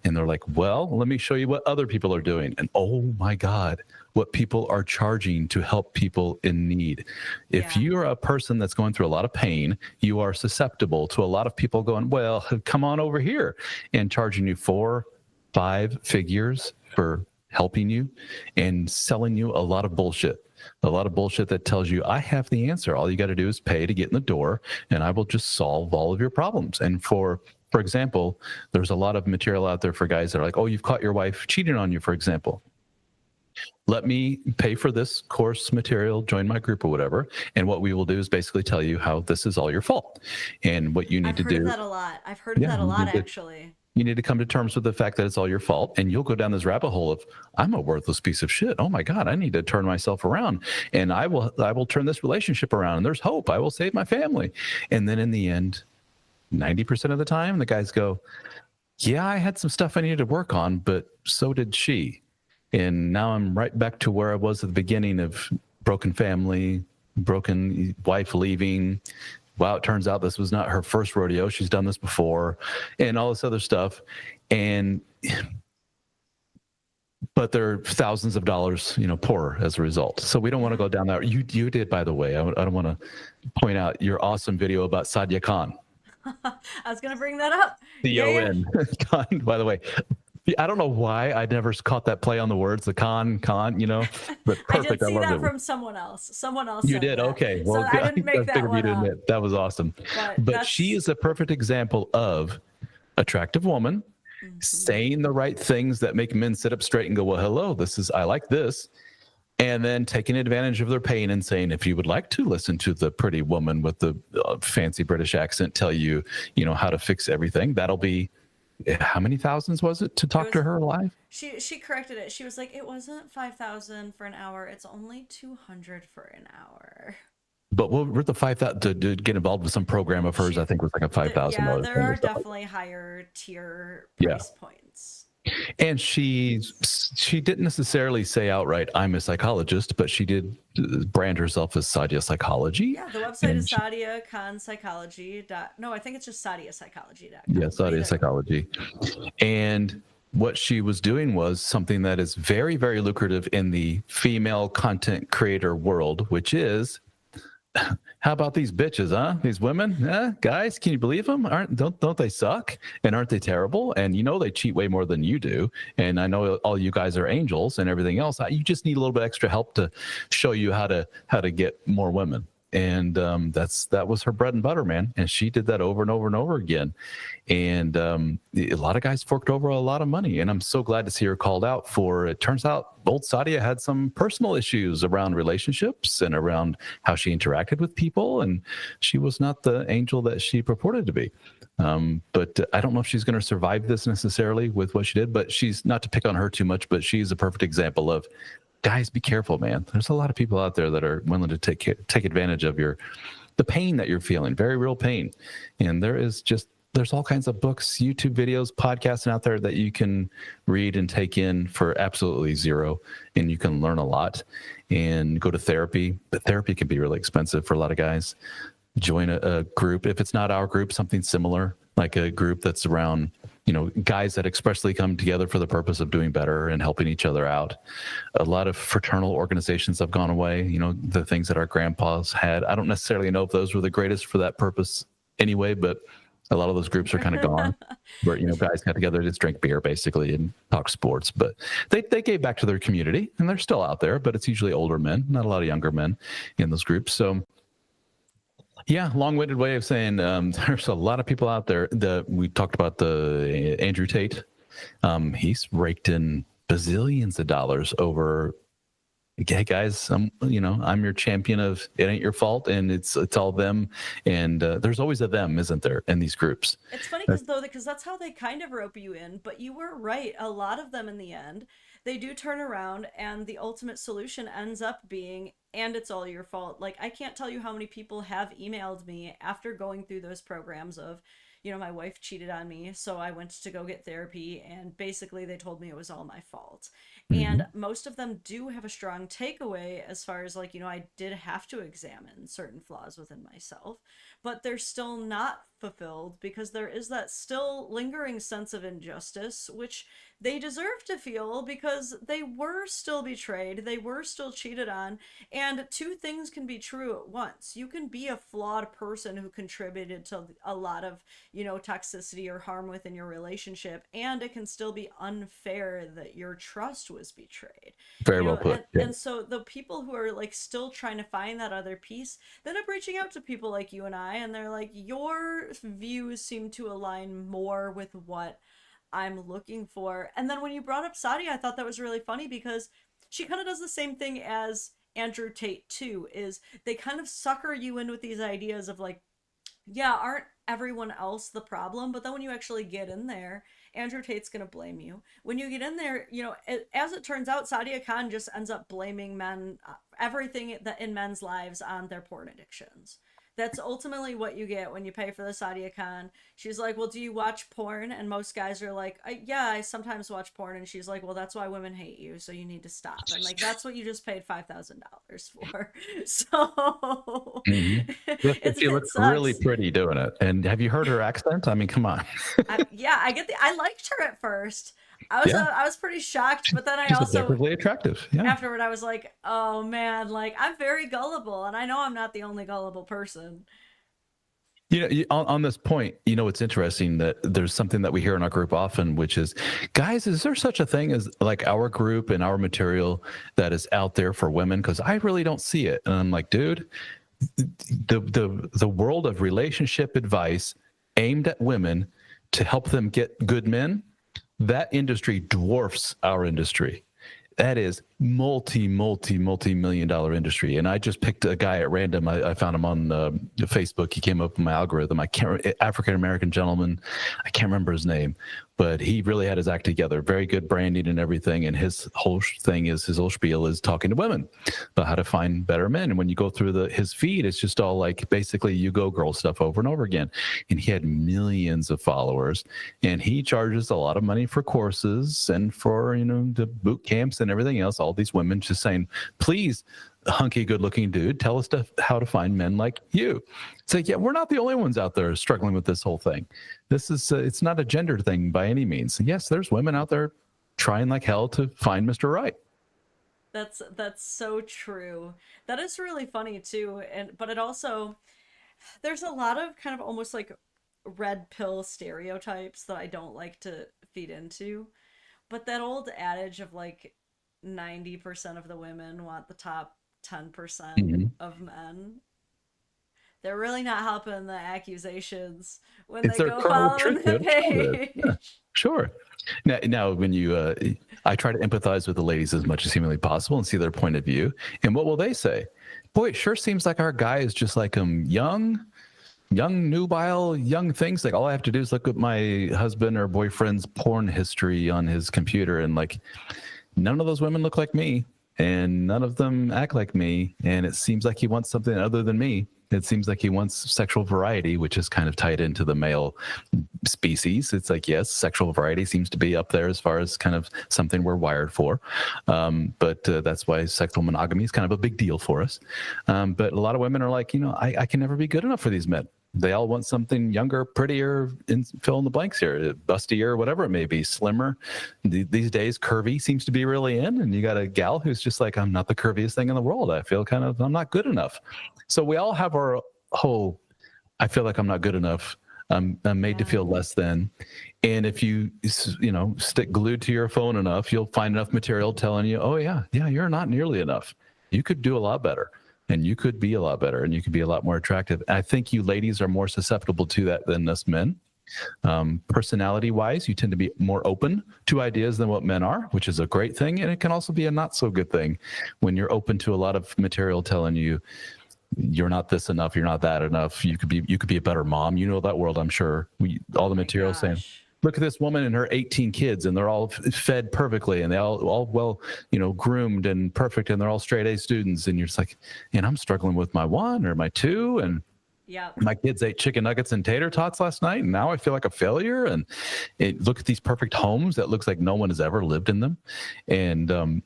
And they're like, well, let me show you what other people are doing. And oh my God, what people are charging to help people in need. If you're a person that's going through a lot of pain, you are susceptible to a lot of people going, well, come on over here, and charging you 4-5 figures for helping you and selling you a lot of bullshit. A lot of bullshit that tells you, I have the answer. All you got to do is pay to get in the door, and I will just solve all of your problems. And for example, there's a lot of material out there for guys that are like, oh, you've caught your wife cheating on you, for example. Let me pay for this course material, join my group or whatever. And what we will do is basically tell you how this is all your fault and what you need to do. I've heard of that a lot. I've heard of that a lot, actually. You need to come to terms with the fact that it's all your fault, and you'll go down this rabbit hole of, I'm a worthless piece of shit. Oh my God, I need to turn myself around, and I will turn this relationship around, and there's hope. I will save my family. And then in the end, 90% of the time, the guys go, yeah, I had some stuff I needed to work on, but so did she. And now I'm right back to where I was at the beginning of broken family, broken wife leaving. Wow, it turns out this was not her first rodeo. She's done this before and all this other stuff. But they're thousands of dollars, poorer as a result. So we don't want to go down that. You did, by the way. I don't want to point out your awesome video about Sadia Khan. I was going to bring that up. C-O-N. Khan, by the way. I don't know why I never caught that play on the words, the con, but perfect. I did see that it. from someone else. You did? That. Okay. Well, so I didn't make that one up. That was awesome. But she is a perfect example of attractive woman saying the right things that make men sit up straight and go, well, hello, I like this. And then taking advantage of their pain and saying, if you would like to listen to the pretty woman with the fancy British accent tell you, how to fix everything, that'll be, how many thousands was it to talk to her live? She corrected it. She was like, it wasn't 5,000 for an hour. It's only 200 for an hour. But we're the 5,000 to get involved with some program of hers. I think was like a $5,000. Yeah, there are definitely higher tier price points. And she didn't necessarily say outright, I'm a psychologist, but she did brand herself as Sadia Psychology. Yeah, the website is Sadia Khan Psychology. No, I think it's just SadiaPsychology.com. Yeah, Sadia Psychology. And what she was doing was something that is very, very lucrative in the female content creator world, which is, how about these bitches, huh? These women, guys, can you believe them? Don't they suck? And aren't they terrible? And they cheat way more than you do. And I know all you guys are angels and everything else. You just need a little bit extra help to show you how to get more women. And that was her bread and butter, man. And she did that over and over and over again. And a lot of guys forked over a lot of money. And I'm so glad to see her called out for, it turns out old Sadia had some personal issues around relationships and around how she interacted with people. And she was not the angel that she purported to be. But I don't know if she's going to survive this necessarily with what she did, but she's, not to pick on her too much, but she's a perfect example of, guys, be careful, man. There's a lot of people out there that are willing to take advantage of the pain that you're feeling, very real pain. And there's all kinds of books, YouTube videos, podcasts out there that you can read and take in for absolutely zero. And you can learn a lot and go to therapy, but therapy can be really expensive for a lot of guys. Join a group. If it's not our group, something similar, like a group that's around, guys that expressly come together for the purpose of doing better and helping each other out. A lot of fraternal organizations have gone away, the things that our grandpas had. I don't necessarily know if those were the greatest for that purpose anyway, but a lot of those groups are kind of gone where, guys got together to just drink beer basically and talk sports, but they gave back to their community and they're still out there, but it's usually older men, not a lot of younger men in those groups. So Yeah, long-winded way of saying there's a lot of people out there that we talked about the Andrew Tate. He's raked in bazillions of dollars over. Hey guys, I'm your champion of it ain't your fault, and it's all them, and there's always a them, isn't there, in these groups? It's funny because that's how they kind of rope you in, but you were right. A lot of them in the end, they do turn around and the ultimate solution ends up being, and it's all your fault. Like, I can't tell you how many people have emailed me after going through those programs of, my wife cheated on me, so I went to go get therapy, and basically they told me it was all my fault. Mm-hmm. And most of them do have a strong takeaway as far as like, I did have to examine certain flaws within myself, but they're still not fulfilled because there is that still lingering sense of injustice, which they deserve to feel because they were still betrayed, they were still cheated on, and two things can be true at once. You can be a flawed person who contributed to a lot of, toxicity or harm within your relationship, and it can still be unfair that your trust was betrayed. Very well put. And, Yeah. and so the people who are like still trying to find that other piece then up reaching out to people like you and I, and they're like, your views seem to align more with what I'm looking for. And then when you brought up Sadia, I thought that was really funny because she kind of does the same thing as Andrew Tate too, is they kind of sucker you in with these ideas of like, yeah, aren't everyone else the problem? But then when you actually get in there, Andrew Tate's going to blame you. When you get in there, as it turns out, Sadia Khan just ends up blaming men, everything that in men's lives on their porn addictions. That's ultimately what you get when you pay for the Sadia Khan. She's like, well, do you watch porn? And most guys are like, yeah, I sometimes watch porn. And she's like, well, that's why women hate you, so you need to stop. And like, that's what you just paid $5,000 for. So Mm-hmm. She looks really pretty doing it. And have you heard her accent? I mean, come on. I liked her at first. I was pretty shocked, but then She's objectively attractive. Yeah. Afterward, I was like, oh man, like I'm very gullible, and I know I'm not the only gullible person. On this point, it's interesting that there's something that we hear in our group often, which is, guys, is there such a thing as like our group and our material that is out there for women? Because I really don't see it. And I'm like, dude, the world of relationship advice aimed at women to help them get good men, that industry dwarfs our industry. That is multi-million dollar industry. And I just picked a guy at random. I found him on Facebook. He came up in my algorithm. African-American gentleman. I can't remember his name, but he really had his act together. Very good branding and everything. And his whole thing is, his whole spiel is talking to women about how to find better men. And when you go through his feed, it's just all like basically you go girl stuff over and over again. And he had millions of followers, and he charges a lot of money for courses and for, the boot camps and everything else. All these women just saying, please, hunky, good-looking dude, tell us how to find men like you. It's like, yeah, we're not the only ones out there struggling with this whole thing. This is it's not a gender thing by any means. Yes, there's women out there trying like hell to find Mr. Right. That's so true. That is really funny too, but it also, there's a lot of kind of almost like red pill stereotypes that I don't like to feed into. But that old adage of like 90% of the women want the top 10% of men. They're really not helping the accusations when they go following the page. Yeah, sure. Now, when I try to empathize with the ladies as much as humanly possible and see their point of view. And what will they say? Boy, it sure seems like our guy is just like young, nubile, young things. Like all I have to do is look at my husband or boyfriend's porn history on his computer, and like none of those women look like me, and none of them act like me. And it seems like he wants something other than me. It seems like he wants sexual variety, which is kind of tied into the male species. It's like, yes, sexual variety seems to be up there as far as kind of something we're wired for. But that's why sexual monogamy is kind of a big deal for us. But a lot of women are like, I can never be good enough for these men. They all want something younger, prettier, fill in the blanks here, bustier, whatever it may be, slimmer. These days, curvy seems to be really in. And you got a gal who's just like, I'm not the curviest thing in the world. I feel I'm not good enough. So we all have our whole, I feel like I'm not good enough. I'm made to feel less than. And if you stick glued to your phone enough, you'll find enough material telling you, oh yeah, you're not nearly enough. You could do a lot better. and you could be a lot better and you could be a lot more attractive. I think you ladies are more susceptible to that than us men. Personality wise, you tend to be more open to ideas than what men are, which is a great thing. And it can also be a not so good thing when you're open to a lot of material telling you you're not this enough, you're not that enough. You could be a better mom. You know that world, I'm sure. All the material saying, look at this woman and her 18 kids, and they're all fed perfectly, and they all well, groomed and perfect, and they're all straight A students. And you're just like, and I'm struggling with my one or my two, and my kids ate chicken nuggets and tater tots last night, and now I feel like a failure. And look at these perfect homes that looks like no one has ever lived in them. And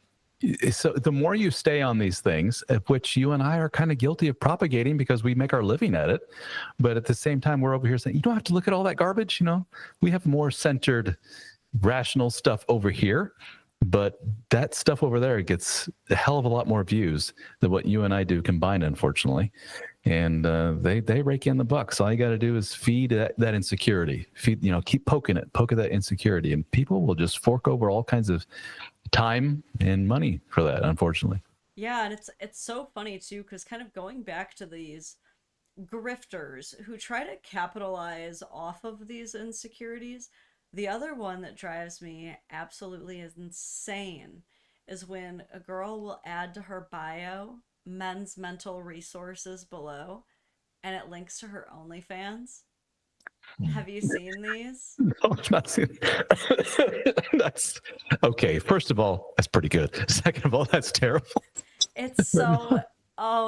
so the more you stay on these things, of which you and I are kind of guilty of propagating because we make our living at it, but at the same time, we're over here saying, you don't have to look at all that garbage. We have more centered, rational stuff over here, but that stuff over there gets a hell of a lot more views than what you and I do combined, unfortunately. And they rake in the bucks. All you got to do is feed that insecurity. Keep poking at that insecurity, and people will just fork over all kinds of time and money for that, unfortunately. Yeah, and it's so funny too, because kind of going back to these grifters who try to capitalize off of these insecurities, the other one that drives me absolutely insane is when a girl will add to her bio men's mental resources below, and it links to her OnlyFans. Have you seen these? No, I've not seen. That's okay. First of all, that's pretty good. Second of all, that's terrible. It's so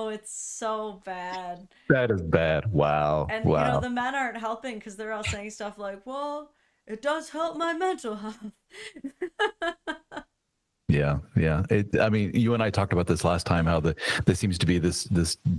it's so bad. That is bad. Wow. And wow. the men aren't helping because they're all saying stuff like, well, it does help my mental health. Yeah. I mean, you and I talked about this last time, how there seems to be this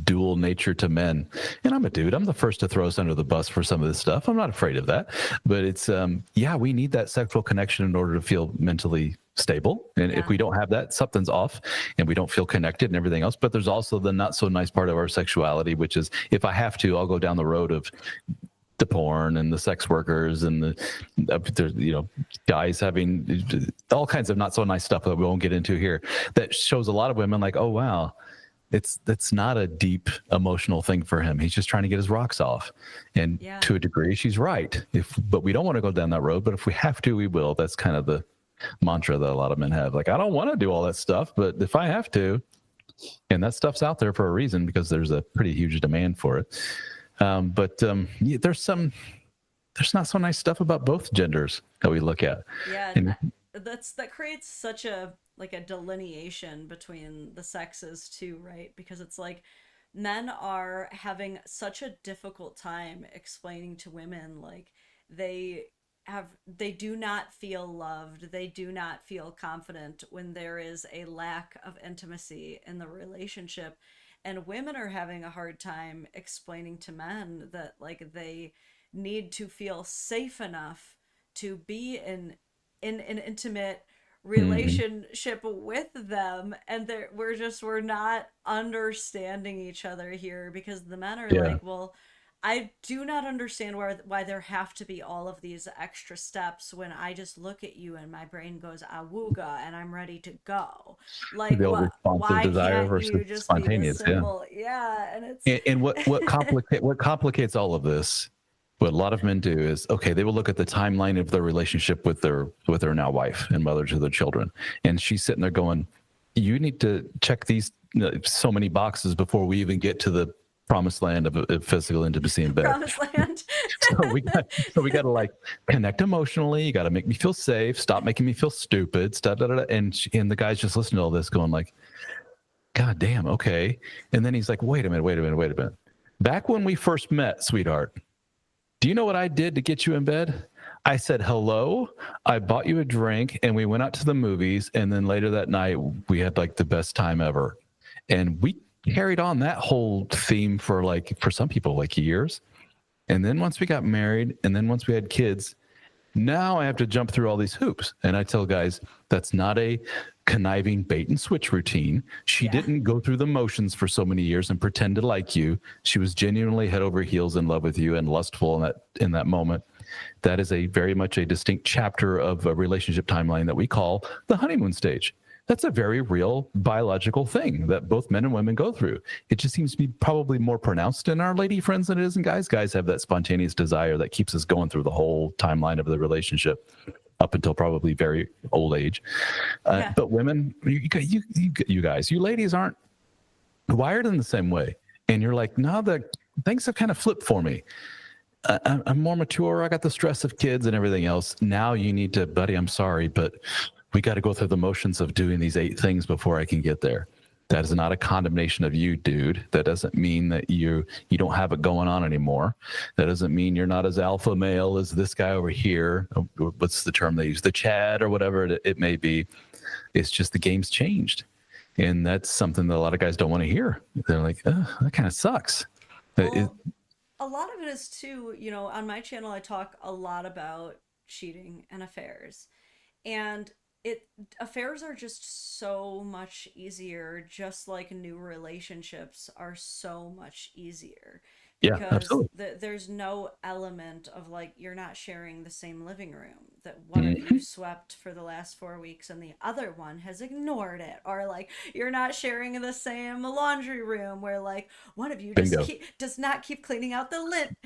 dual nature to men. And I'm a dude. I'm the first to throw us under the bus for some of this stuff. I'm not afraid of that. But it's, we need that sexual connection in order to feel mentally stable. And if we don't have that, something's off and we don't feel connected and everything else. But there's also the not so nice part of our sexuality, which is if I have to, I'll go down the road of the porn and the sex workers and the guys having all kinds of not so nice stuff that we won't get into here, that shows a lot of women like, oh wow, that's not a deep emotional thing for him. He's just trying to get his rocks off. And to a degree she's right, but we don't want to go down that road, but if we have to, we will. That's kind of the mantra that a lot of men have, like, I don't want to do all that stuff, but if I have to. And that stuff's out there for a reason, because there's a pretty huge demand for it. There's not so nice stuff about both genders that we look at. Yeah, that creates such a delineation between the sexes too, right? Because it's like men are having such a difficult time explaining to women, like, they do not feel loved, they do not feel confident when there is a lack of intimacy in the relationship. And women are having a hard time explaining to men that, like, they need to feel safe enough to be in an intimate relationship with them. And we're not understanding each other here, because the men are like, well, I do not understand why there have to be all of these extra steps when I just look at you and my brain goes awooga and I'm ready to go. Like, why can't you just be simple? Yeah, and it's and what complicates all of this, what a lot of men do is, okay, they will look at the timeline of their relationship with their now wife and mother to their children, and she's sitting there going, you need to check these so many boxes before we even get to the promised land of physical intimacy in bed. Promised land. so we got to like connect emotionally. You got to make me feel safe. Stop making me feel stupid. And the guy's just listening to all this, going like, God damn, okay. And then he's like, wait a minute. Back when we first met, sweetheart, do you know what I did to get you in bed? I said hello. I bought you a drink, and we went out to the movies. And then later that night, we had like the best time ever. And we carried on that whole theme for some people, like years. And then once we got married, and then once we had kids, now I have to jump through all these hoops. And I tell guys, that's not a conniving bait and switch routine. She didn't go through the motions for so many years and pretend to like you. She was genuinely head over heels in love with you and lustful in that moment. That is very much a distinct chapter of a relationship timeline that we call the honeymoon stage. That's a very real biological thing that both men and women go through. It just seems to be probably more pronounced in our lady friends than it is in guys. Guys have that spontaneous desire that keeps us going through the whole timeline of the relationship up until probably very old age. But women, you guys, you ladies aren't wired in the same way. And you're like, no, the things have kind of flipped for me. I'm more mature. I got the stress of kids and everything else. Now you need to, buddy, I'm sorry, but we got to go through the motions of doing these 8 things before I can get there. That is not a condemnation of you, dude. That doesn't mean that you don't have it going on anymore. That doesn't mean you're not as alpha male as this guy over here. What's the term they use? The Chad or whatever it may be. It's just the game's changed. And that's something that a lot of guys don't want to hear. They're like, oh, that kind of sucks. Well, a lot of it is too, on my channel, I talk a lot about cheating and affairs. And affairs are just so much easier, just like new relationships are so much easier. Yeah, Because absolutely. there's no element of like you're not sharing the same living room, that one of you swept for the last 4 weeks and the other one has ignored it, or like you're not sharing the same laundry room where like one of you Bingo. does not keep cleaning out the lint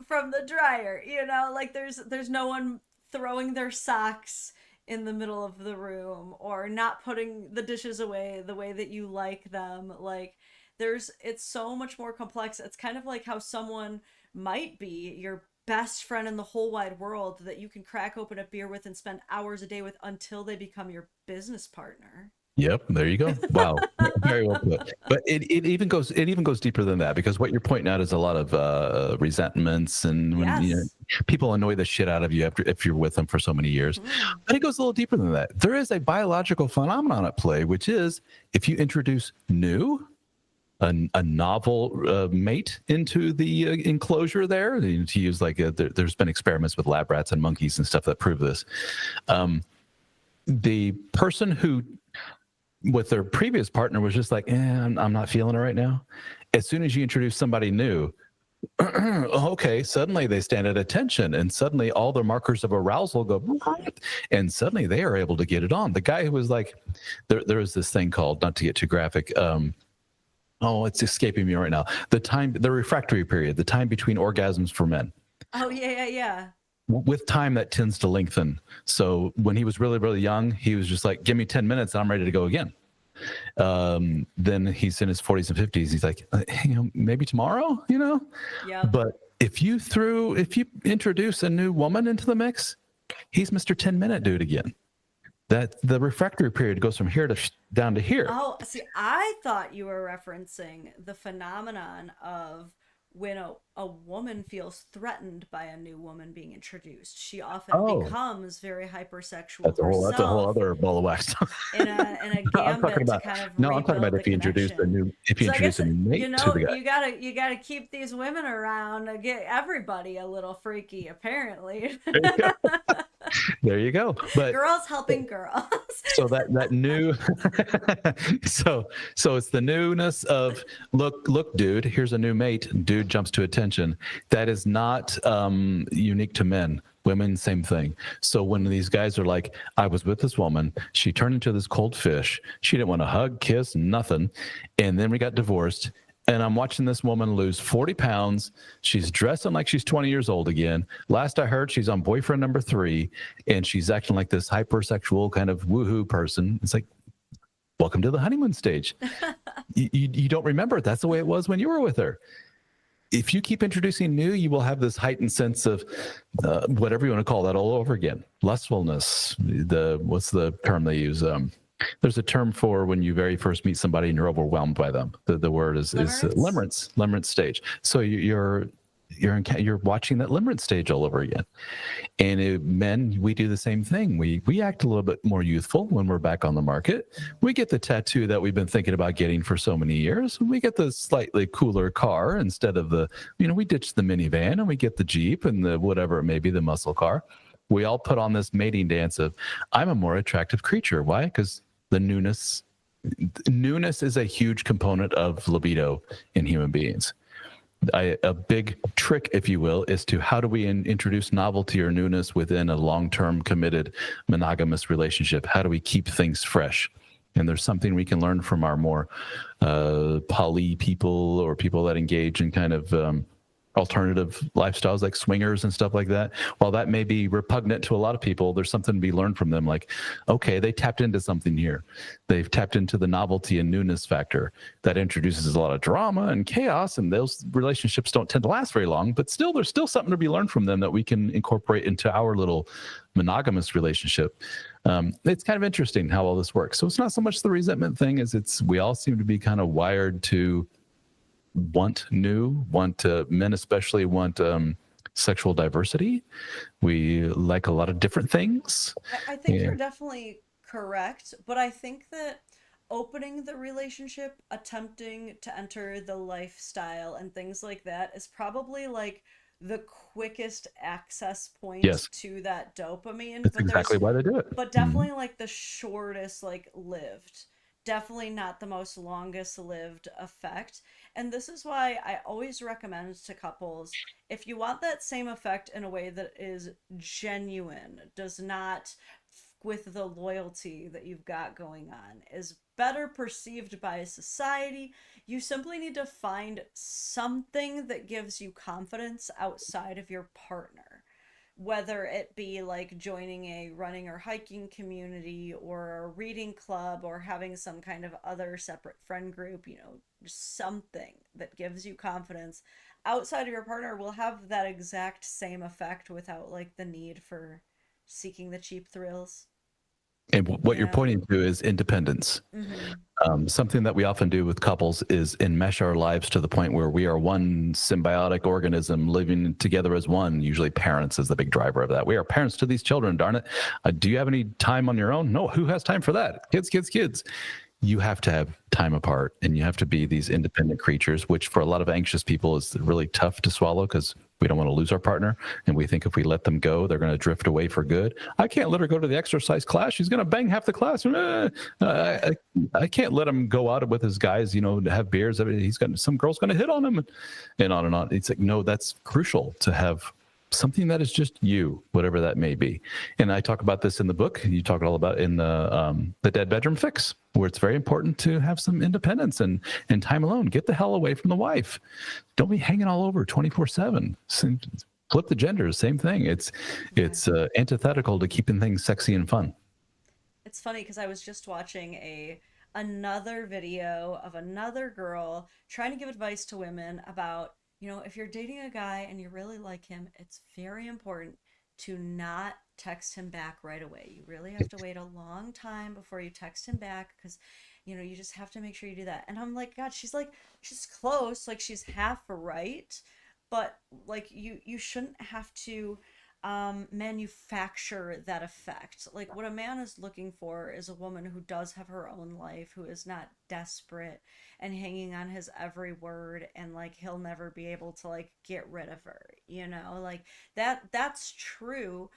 from the dryer, like there's no one throwing their socks in the middle of the room or not putting the dishes away the way that you like them. Like it's so much more complex. It's kind of like how someone might be your best friend in the whole wide world that you can crack open a beer with and spend hours a day with until they become your business partner. Yep, there you go. Wow, very well put. But it even goes deeper than that, because what you're pointing out is a lot of resentments, and when Yes. people annoy the shit out of you if you're with them for so many years. But it goes a little deeper than that. There is a biological phenomenon at play, which is if you introduce a novel mate into the enclosure there, to use like there's been experiments with lab rats and monkeys and stuff that prove this. The person who with their previous partner was just like, I'm not feeling it right now. As soon as you introduce somebody new, okay, suddenly they stand at attention, and suddenly all their markers of arousal go, and suddenly they are able to get it on. The guy who was like, there was this thing called, not to get too graphic, it's escaping me right now. The refractory period, the time between orgasms for men. Oh, yeah. With time, that tends to lengthen. So when he was really, really young, he was just like, give me 10 minutes and I'm ready to go again. Then he's in his 40s and 50s. He's like, maybe tomorrow, Yeah. But if you introduce a new woman into the mix, he's Mr. 10-minute dude again. That the refractory period goes from here to down to here. Oh, see, I thought you were referencing the phenomenon of when a woman feels threatened by a new woman being introduced. She often becomes very hypersexual That's a herself whole other ball of wax. in a gambit to kind of I'm talking about rebuild if you introduce a new mate to the guy. you gotta keep these women around to get everybody a little freaky, apparently. There you go. But girls helping girls. So that new so it's the newness of look, dude, here's a new mate. Dude jumps to attention. That is not unique to men. Women, same thing. So when these guys are like, I was with this woman, she turned into this cold fish. She didn't want to hug, kiss, nothing. And then we got divorced. And I'm watching this woman lose 40 pounds. She's dressing like she's 20 years old again. Last I heard, she's on boyfriend number 3, and she's acting like this hypersexual kind of woohoo person. It's like, welcome to the honeymoon stage. You don't remember it. That's the way it was when you were with her. If you keep introducing new, you will have this heightened sense of whatever you want to call that all over again. Lustfulness. What's the term they use? There's a term for when you very first meet somebody and you're overwhelmed by them. The word is limerence stage. So you're watching that limerence stage all over again. And men, we do the same thing. We act a little bit more youthful when we're back on the market. We get the tattoo that we've been thinking about getting for so many years. We get the slightly cooler car instead of we ditch the minivan and we get the Jeep and the whatever it may be, the muscle car. We all put on this mating dance of, I'm a more attractive creature. Why? Because the newness is a huge component of libido in human beings. A big trick, if you will, is to how do we introduce novelty or newness within a long-term committed monogamous relationship? How do we keep things fresh? and there's something we can learn from our more poly people, or people that engage in kind of alternative lifestyles like swingers and stuff like that. While that may be repugnant to a lot of people, there's something to be learned from them. Like, okay, they tapped into something here. They've tapped into the novelty and newness factor that introduces a lot of drama and chaos, and those relationships don't tend to last very long, but still, there's still something to be learned from them that we can incorporate into our little monogamous relationship. It's kind of interesting how all this works. So it's not so much the resentment thing as we all seem to be kind of wired to want men especially want sexual diversity. We like a lot of different things. I think you're definitely correct, but I think that opening the relationship, attempting to enter the lifestyle and things like that is probably like the quickest access point Yes, to that dopamine. that's But exactly why they do it. but definitely like the shortest like lived, definitely not the most longest lived effect. And this is why I always recommend to couples, if you want that same effect in a way that is genuine, does not with the loyalty that you've got going on, is better perceived by society, you simply need to find something that gives you confidence outside of your partner, whether it be like joining a running or hiking community or a reading club or having some kind of other separate friend group, just something that gives you confidence outside of your partner will have that exact same effect without like the need for seeking the cheap thrills. And what you're Yeah. pointing to is independence. Something that we often do with couples is enmesh our lives to the point where we are one symbiotic organism living together as one. Usually parents is the big driver of that. We are parents to these children, darn it. Do you have any time on your own? No. Who has time for that? Kids. You have to have time apart, and you have to be these independent creatures, which for a lot of anxious people is really tough to swallow because we don't want to lose our partner. And we think if we let them go, they're going to drift away for good. I can't let her go to the exercise class. She's going to bang half the class. I can't let him go out with his guys, to have beers. He's got some girl's going to hit on him, and on and on. It's like, no, that's crucial to have something that is just you, whatever that may be. And I talk about this in the book. You talk all about in the Dead Bedroom Fix, where it's very important to have some independence and time alone. Get the hell away from the wife. Don't be hanging all over 24/7. Flip the genders, same thing. It's antithetical to keeping things sexy and fun. It's funny because I was just watching another video of another girl trying to give advice to women about, if you're dating a guy and you really like him, it's very important to not text him back right away. You really have to wait a long time before you text him back because, you just have to make sure you do that. And I'm like, God, she's close, like she's half right, but like you shouldn't have to manufacture that effect. Like what a man is looking for is a woman who does have her own life, who is not desperate and hanging on his every word, and like he'll never be able to like get rid of her, like that's true.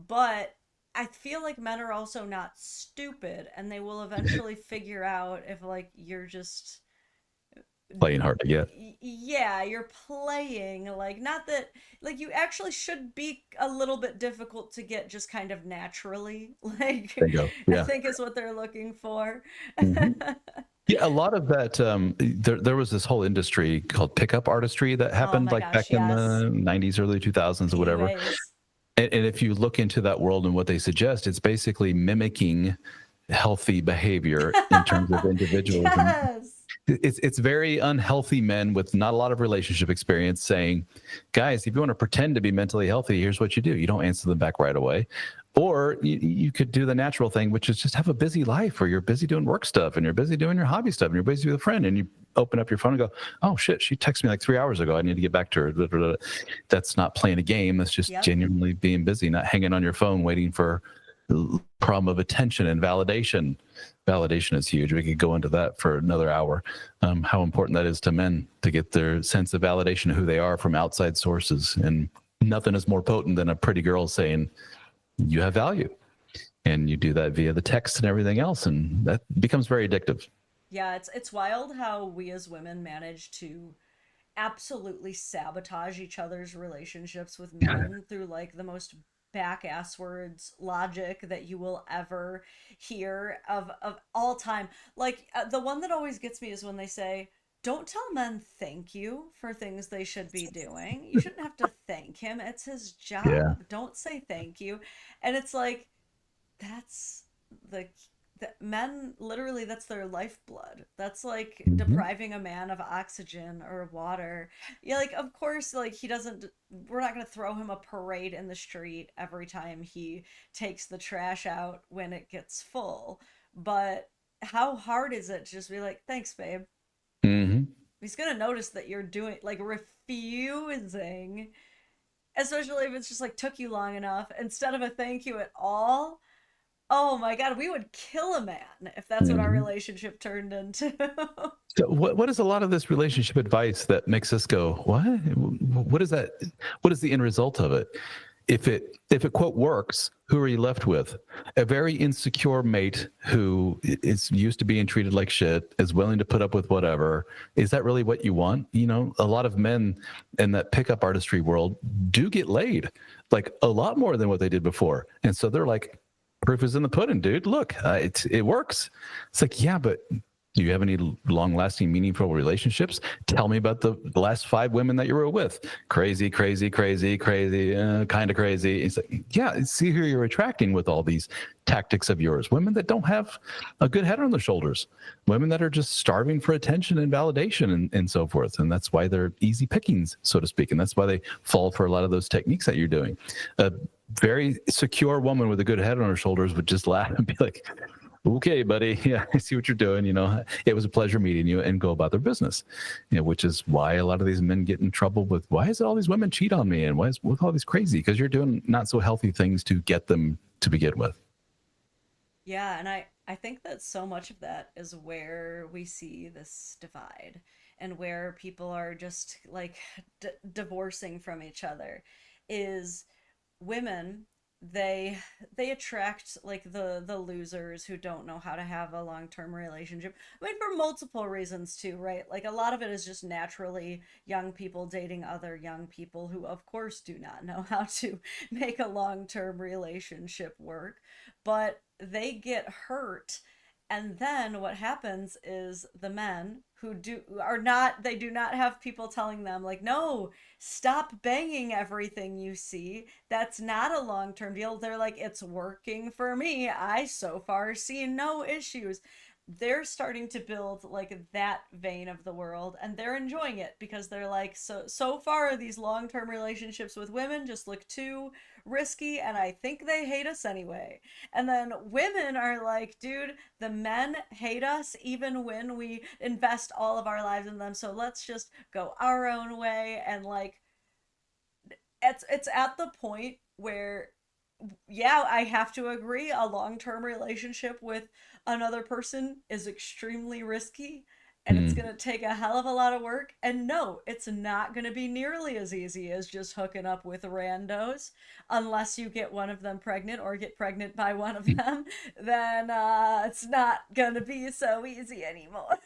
But I feel like men are also not stupid, and they will eventually figure out if like you're just Playing hard to get. yeah, you're playing like, not that like you actually should be a little bit difficult to get just kind of naturally, like There you go. I Yeah. think is what they're looking for. Mhm. Yeah, a lot of that. There was this whole industry called pickup artistry that Oh happened my like back gosh, in yes. the 90s, early 2000s, or whatever. PUAs. And if you look into that world and what they suggest, it's basically mimicking healthy behavior in terms of individualism. Yes. It's very unhealthy men with not a lot of relationship experience saying, guys, if you want to pretend to be mentally healthy, here's what you do. You don't answer them back right away. Or you could do the natural thing, which is just have a busy life where you're busy doing work stuff and you're busy doing your hobby stuff and you're busy with a friend, and you open up your phone and go, oh shit, she texted me like 3 hours ago. I need to get back to her. Blah, blah, blah. That's not playing a game. That's just Yep. genuinely being busy, not hanging on your phone waiting for problem of attention and validation. Validation is huge. We could go into that for another hour. How important that is to men to get their sense of validation of who they are from outside sources. And nothing is more potent than a pretty girl saying, you have value. And you do that via the text and everything else. And that becomes very addictive. Yeah, it's wild how we as women manage to absolutely sabotage each other's relationships with men through like the most back-ass words logic that you will ever hear of all time. Like the one that always gets me is when they say, don't tell men thank you for things they should be doing. You shouldn't have to thank him. It's his Yeah. job. Don't say thank you. And it's like, that's the men, literally, that's their lifeblood. That's like Hmm. depriving a man of oxygen or water. Yeah, like of course, like he doesn't, we're not going to throw him a parade in the street every time he takes the trash out when it gets full. But how hard is it to just be like, thanks babe? Hmm. He's going to notice that you're doing, like, refusing, especially if it's just like took you long enough, instead of a thank you at all. Oh my God, we would kill a man if that's what our Hmm. relationship turned into. So what is a lot of this relationship advice that makes us go, what? What is that? What is the end result of it? If it quote works, who are you left with? A very insecure mate who is used to being treated like shit, is willing to put up with whatever. Is that really what you want? You know, a lot of men in that pickup artistry world do get laid, like a lot more than what they did before. And so they're like, proof is in the pudding, dude. Look, it works. It's like, yeah, but do you have any long-lasting, meaningful relationships? Tell me about the last 5 women that you were with. Crazy, crazy, crazy, crazy, kind of crazy. It's like, yeah, see who you're attracting with all these tactics of yours. Women that don't have a good head on their shoulders. Women that are just starving for attention and validation and so forth. And that's why they're easy pickings, so to speak. And that's why they fall for a lot of those techniques that you're doing. A very secure woman with a good head on her shoulders would just laugh and be like, okay, buddy. Yeah, I see what you're doing. You know, it was a pleasure meeting you, and go about their business. You know, which is why a lot of these men get in trouble with, why is it all these women cheat on me? And why is with all these crazy? Because you're doing not so healthy things to get them to begin with. Yeah, and I think that so much of that is where we see this divide, and where people are just like divorcing from each other, is women, they they attract like the losers who don't know how to have a long-term relationship. I mean, for multiple reasons too, right? Like a lot of it is just naturally young people dating other young people who of course do not know how to make a long-term relationship work, but they get hurt. And then what happens is the men who do are not, they do not have people telling them like, no, stop banging everything you see. That's not a long-term deal. They're like, it's working for me. I so far see no issues. They're starting to build like that vein of the world, and they're enjoying it because they're like, so far these long-term relationships with women just look too risky, and I think they hate us anyway. And then women are like, dude, the men hate us even when we invest all of our lives in them, so let's just go our own way. And like, it's at the point where, yeah, I have to agree, a long-term relationship with another person is extremely risky, and it's going Mm. to take a hell of a lot of work. And no, it's not going to be nearly as easy as just hooking up with randos, unless you get one of them pregnant or get pregnant by one of them. Then it's not going to be so easy anymore.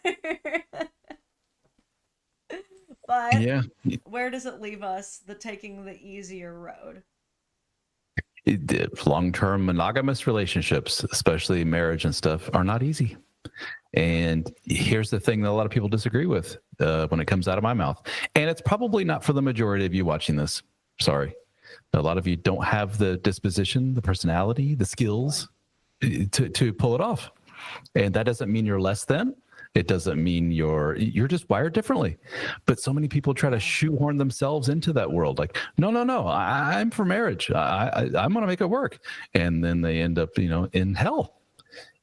But Yeah. where does it leave us, the taking the easier road? Long-term monogamous relationships, especially marriage and stuff, are not easy. And here's the thing that a lot of people disagree with when it comes out of my mouth. And it's probably not for the majority of you watching this. Sorry. A lot of you don't have the disposition, the personality, the skills to pull it off. And that doesn't mean you're less than. It doesn't mean you're just wired differently. But so many people try to shoehorn themselves into that world. Like, no, I'm for marriage. I'm going to make it work. And then they end up, in hell.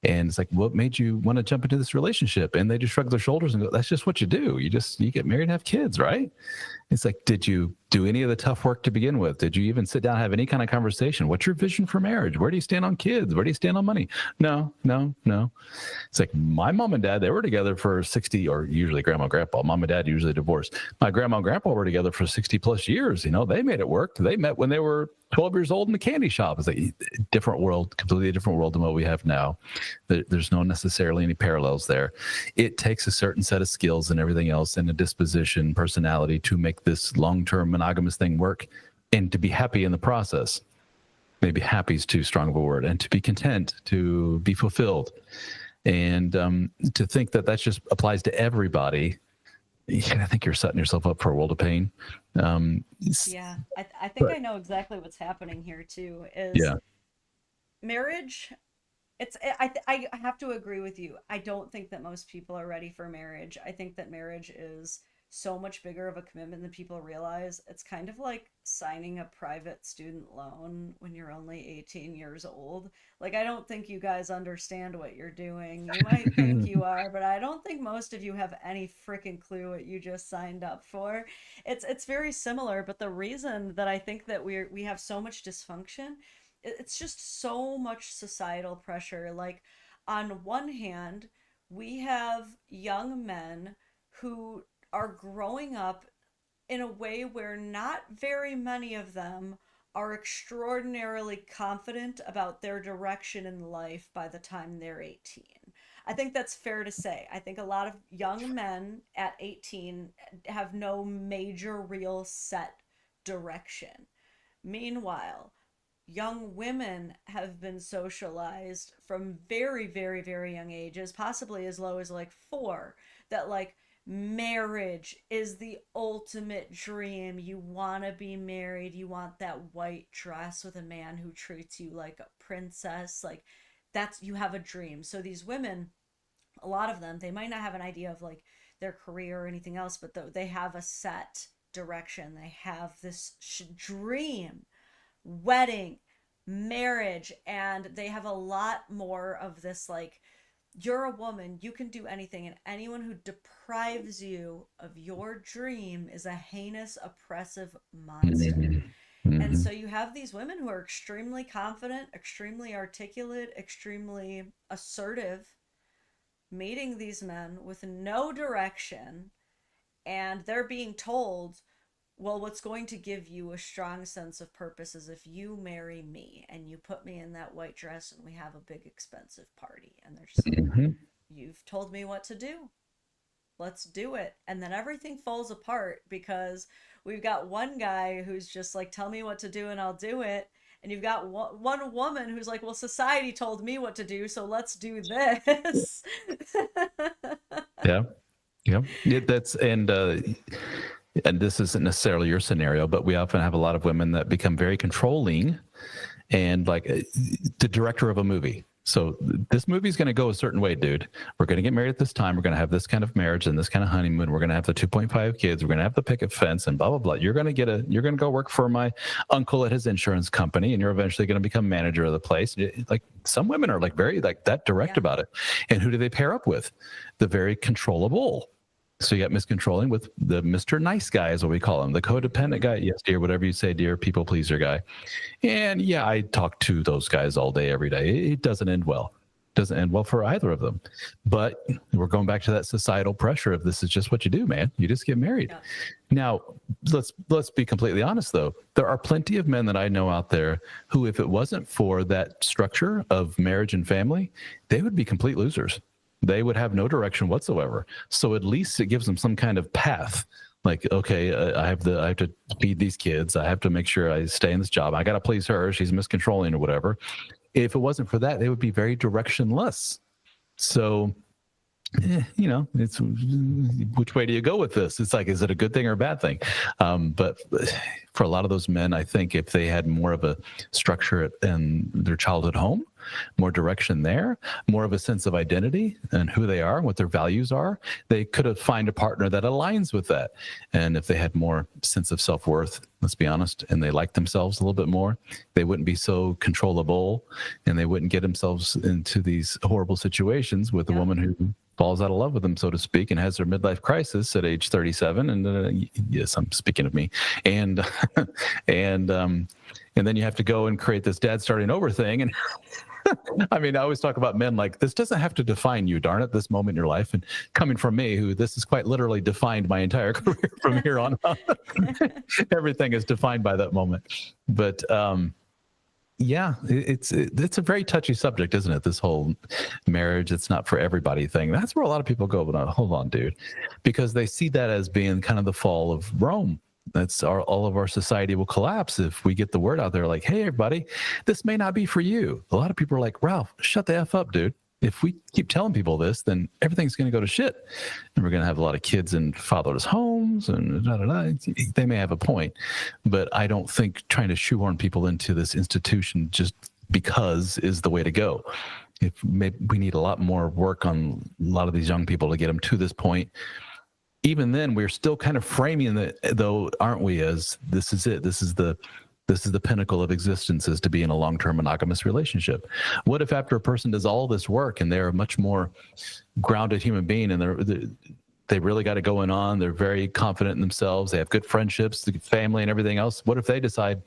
And it's like, what made you want to jump into this relationship? And they just shrug their shoulders and go, that's just what you do. You get married and have kids, right? It's like, did you do any of the tough work to begin with? Did you even sit down and have any kind of conversation? What's your vision for marriage? Where do you stand on kids? Where do you stand on money? No. It's like my mom and dad, they were together for 60, or usually grandma and grandpa. Mom and dad usually divorced. My grandma and grandpa were together for 60 plus years. They made it work. They met when they were 12 years old in the candy shop. It's like a different world, completely different world than what we have now. There's no necessarily any parallels there. It takes a certain set of skills and everything else, and a disposition, personality, to make this long-term monogamous thing work and to be happy in the process. maybe happy is too strong of a word, and to be content, to be fulfilled. And to think that just applies to everybody, I think you're setting yourself up for a world of pain. Yeah, I think I know exactly what's happening here too. Is marriage? I have to agree with you. I don't think that most people are ready for marriage. I think that marriage is so much bigger of a commitment than people realize. It's kind of like signing a private student loan when you're only 18 years old. Like, I don't think you guys understand what you're doing. You might think you are, but I don't think most of you have any freaking clue what you just signed up for. It's very similar, but the reason that I think that we have so much dysfunction, it's just so much societal pressure. Like, on one hand, we have young men who are growing up in a way where not very many of them are extraordinarily confident about their direction in life by the time they're 18. I think that's fair to say. I think a lot of young men at 18 have no major real set direction. Meanwhile, young women have been socialized from very, very, very young ages, possibly as low as like 4, that like marriage is the ultimate dream. You want to be married. You want that white dress with a man who treats you like a princess. Like, you have a dream. So these women, a lot of them, they might not have an idea of like their career or anything else, but they have a set direction. They have this dream, wedding, marriage, and they have a lot more of this like, you're a woman, you can do anything, and anyone who deprives you of your dream is a heinous, oppressive monster. Mm-hmm. And so you have these women who are extremely confident, extremely articulate, extremely assertive, meeting these men with no direction, and they're being told, well, what's going to give you a strong sense of purpose is if you marry me and you put me in that white dress and we have a big expensive party. And they're just like, you've told me what to do. Let's do it. And then everything falls apart because we've got one guy who's just like, tell me what to do and I'll do it. And you've got one woman who's like, well, society told me what to do, so let's do this. Yeah. And this isn't necessarily your scenario, but we often have a lot of women that become very controlling and like the director of a movie. So this movie's going to go a certain way, dude. We're going to get married at this time. We're going to have this kind of marriage and this kind of honeymoon. We're going to have the 2.5 kids. We're going to have the picket fence and blah, blah, blah. You're going to go work for my uncle at his insurance company, and you're eventually going to become manager of the place. Like, some women are like very like that direct about it. And who do they pair up with? The very controllable. So you got miscontrolling with the Mr. Nice Guy is what we call him, the codependent guy. Yes, dear, whatever you say, dear, people pleaser guy. And yeah, I talk to those guys all day, every day. It doesn't end well. Doesn't end well for either of them. But we're going back to that societal pressure of this is just what you do, man. You just get married. Yeah. Now, let's be completely honest, though. There are plenty of men that I know out there who, if it wasn't for that structure of marriage and family, they would be complete losers. They would have no direction whatsoever. So at least it gives them some kind of path. Like, okay, I have to feed these kids. I have to make sure I stay in this job. I got to please her. She's miscontrolling or whatever. If it wasn't for that, they would be very directionless. So, it's which way do you go with this? It's like, is it a good thing or a bad thing? But for a lot of those men, I think if they had more of a structure in their childhood home, more direction there, more of a sense of identity and who they are and what their values are, they could have find a partner that aligns with that. And if they had more sense of self-worth, let's be honest, and they liked themselves a little bit more, they wouldn't be so controllable, and they wouldn't get themselves into these horrible situations with a woman who falls out of love with them, so to speak, and has their midlife crisis at age 37. And yes, I'm speaking of me. And and then you have to go and create this dad starting over thing. And I mean, I always talk about men like, this doesn't have to define you, darn it, this moment in your life. And coming from me, who this has quite literally defined my entire career from here on out. Everything is defined by that moment. But yeah, it's a very touchy subject, isn't it? This whole marriage, it's not for everybody thing. That's where a lot of people go, but hold on, dude, because they see that as being kind of the fall of Rome. all of our society will collapse if we get the word out there like, hey, everybody, this may not be for you. A lot of people are like, Ralph, shut the F up, dude. If we keep telling people this, then everything's going to go to shit. And we're going to have a lot of kids in fatherless homes and da, da, da. They may have a point, but I don't think trying to shoehorn people into this institution just because is the way to go. We need a lot more work on a lot of these young people to get them to this point. Even then, we're still kind of framing it, though, aren't we? As this is it. This is the pinnacle of existence, is to be in a long-term monogamous relationship. What if after a person does all this work and they're a much more grounded human being and they really got it going on, they're very confident in themselves, they have good friendships, family, and everything else? What if they decide,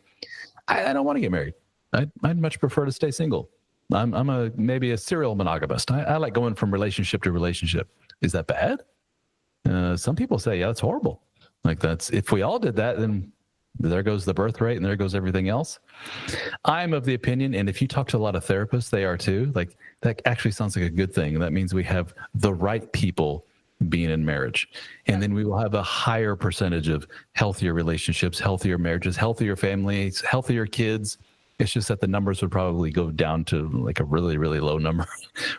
I don't want to get married. I'd much prefer to stay single. I'm maybe a serial monogamist. I like going from relationship to relationship. Is that bad? Some people say, yeah, that's horrible. Like if we all did that, then there goes the birth rate and there goes everything else. I'm of the opinion, and if you talk to a lot of therapists, they are too, like that actually sounds like a good thing. That means we have the right people being in marriage. And then we will have a higher percentage of healthier relationships, healthier marriages, healthier families, healthier kids. It's just that the numbers would probably go down to like a really, really low number,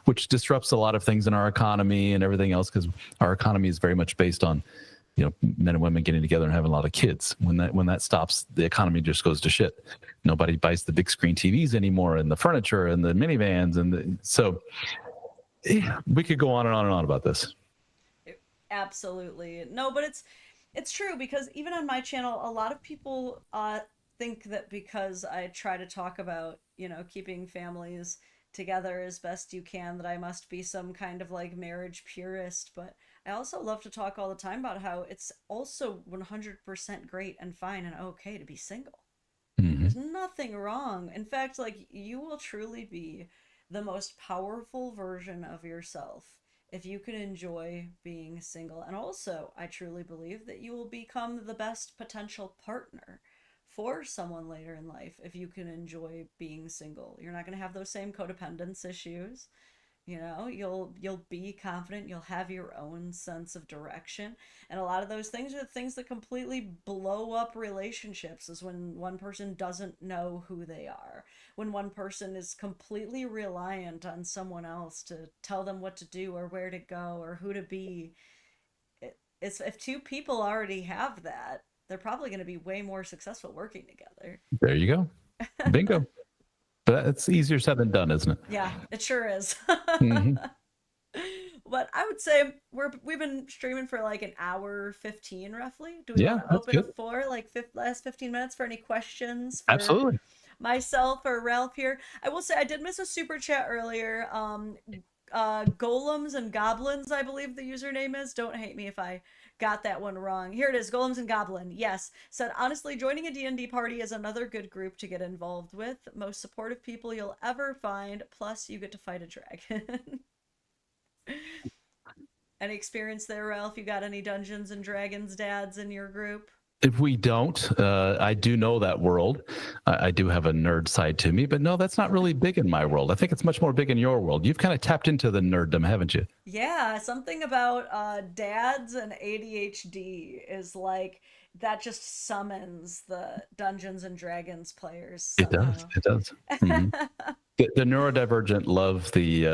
which disrupts a lot of things in our economy and everything else, because our economy is very much based on, men and women getting together and having a lot of kids. When that stops, the economy just goes to shit. Nobody buys the big screen TVs anymore, and the furniture and the minivans, so we could go on and on and on about this. Absolutely. No, but it's true, because even on my channel, a lot of people think that because I try to talk about, keeping families together as best you can, that I must be some kind of like marriage purist. But I also love to talk all the time about how it's also 100% great and fine and okay to be single. Mm-hmm. There's nothing wrong. In fact, like, you will truly be the most powerful version of yourself if you can enjoy being single. And also, I truly believe that you will become the best potential partner for someone later in life if you can enjoy being single. You're not going to have those same codependence issues. You'll be confident, you'll have your own sense of direction. And a lot of those things are the things that completely blow up relationships, is when one person doesn't know who they are, when one person is completely reliant on someone else to tell them what to do or where to go or who to be. It's if two people already have that, they're probably going to be way more successful working together. There you go. Bingo. But it's easier said than done, isn't it? Yeah, it sure is. Mm-hmm. But I would say we've been streaming for like an hour 15 roughly. Do we want to open the floor like last 15 minutes for any questions for Absolutely. myself or Ralph here? I will say I did miss a super chat earlier. Golems and Goblins, I believe the username is. Don't hate me if I got that one wrong. Here it is, Golems and Goblin. Yes. Said, honestly, joining a D&D party is another good group to get involved with. Most supportive people you'll ever find. Plus, you get to fight a dragon. Any experience there, Ralph? You got any Dungeons and Dragons dads in your group? If we don't, I do know that world. I do have a nerd side to me, but no, that's not really big in my world. I think it's much more big in your world. You've kind of tapped into the nerddom, haven't you? Yeah, something about dads and ADHD is like that just summons the Dungeons and Dragons players somehow. It does. Mm-hmm. the neurodivergent love the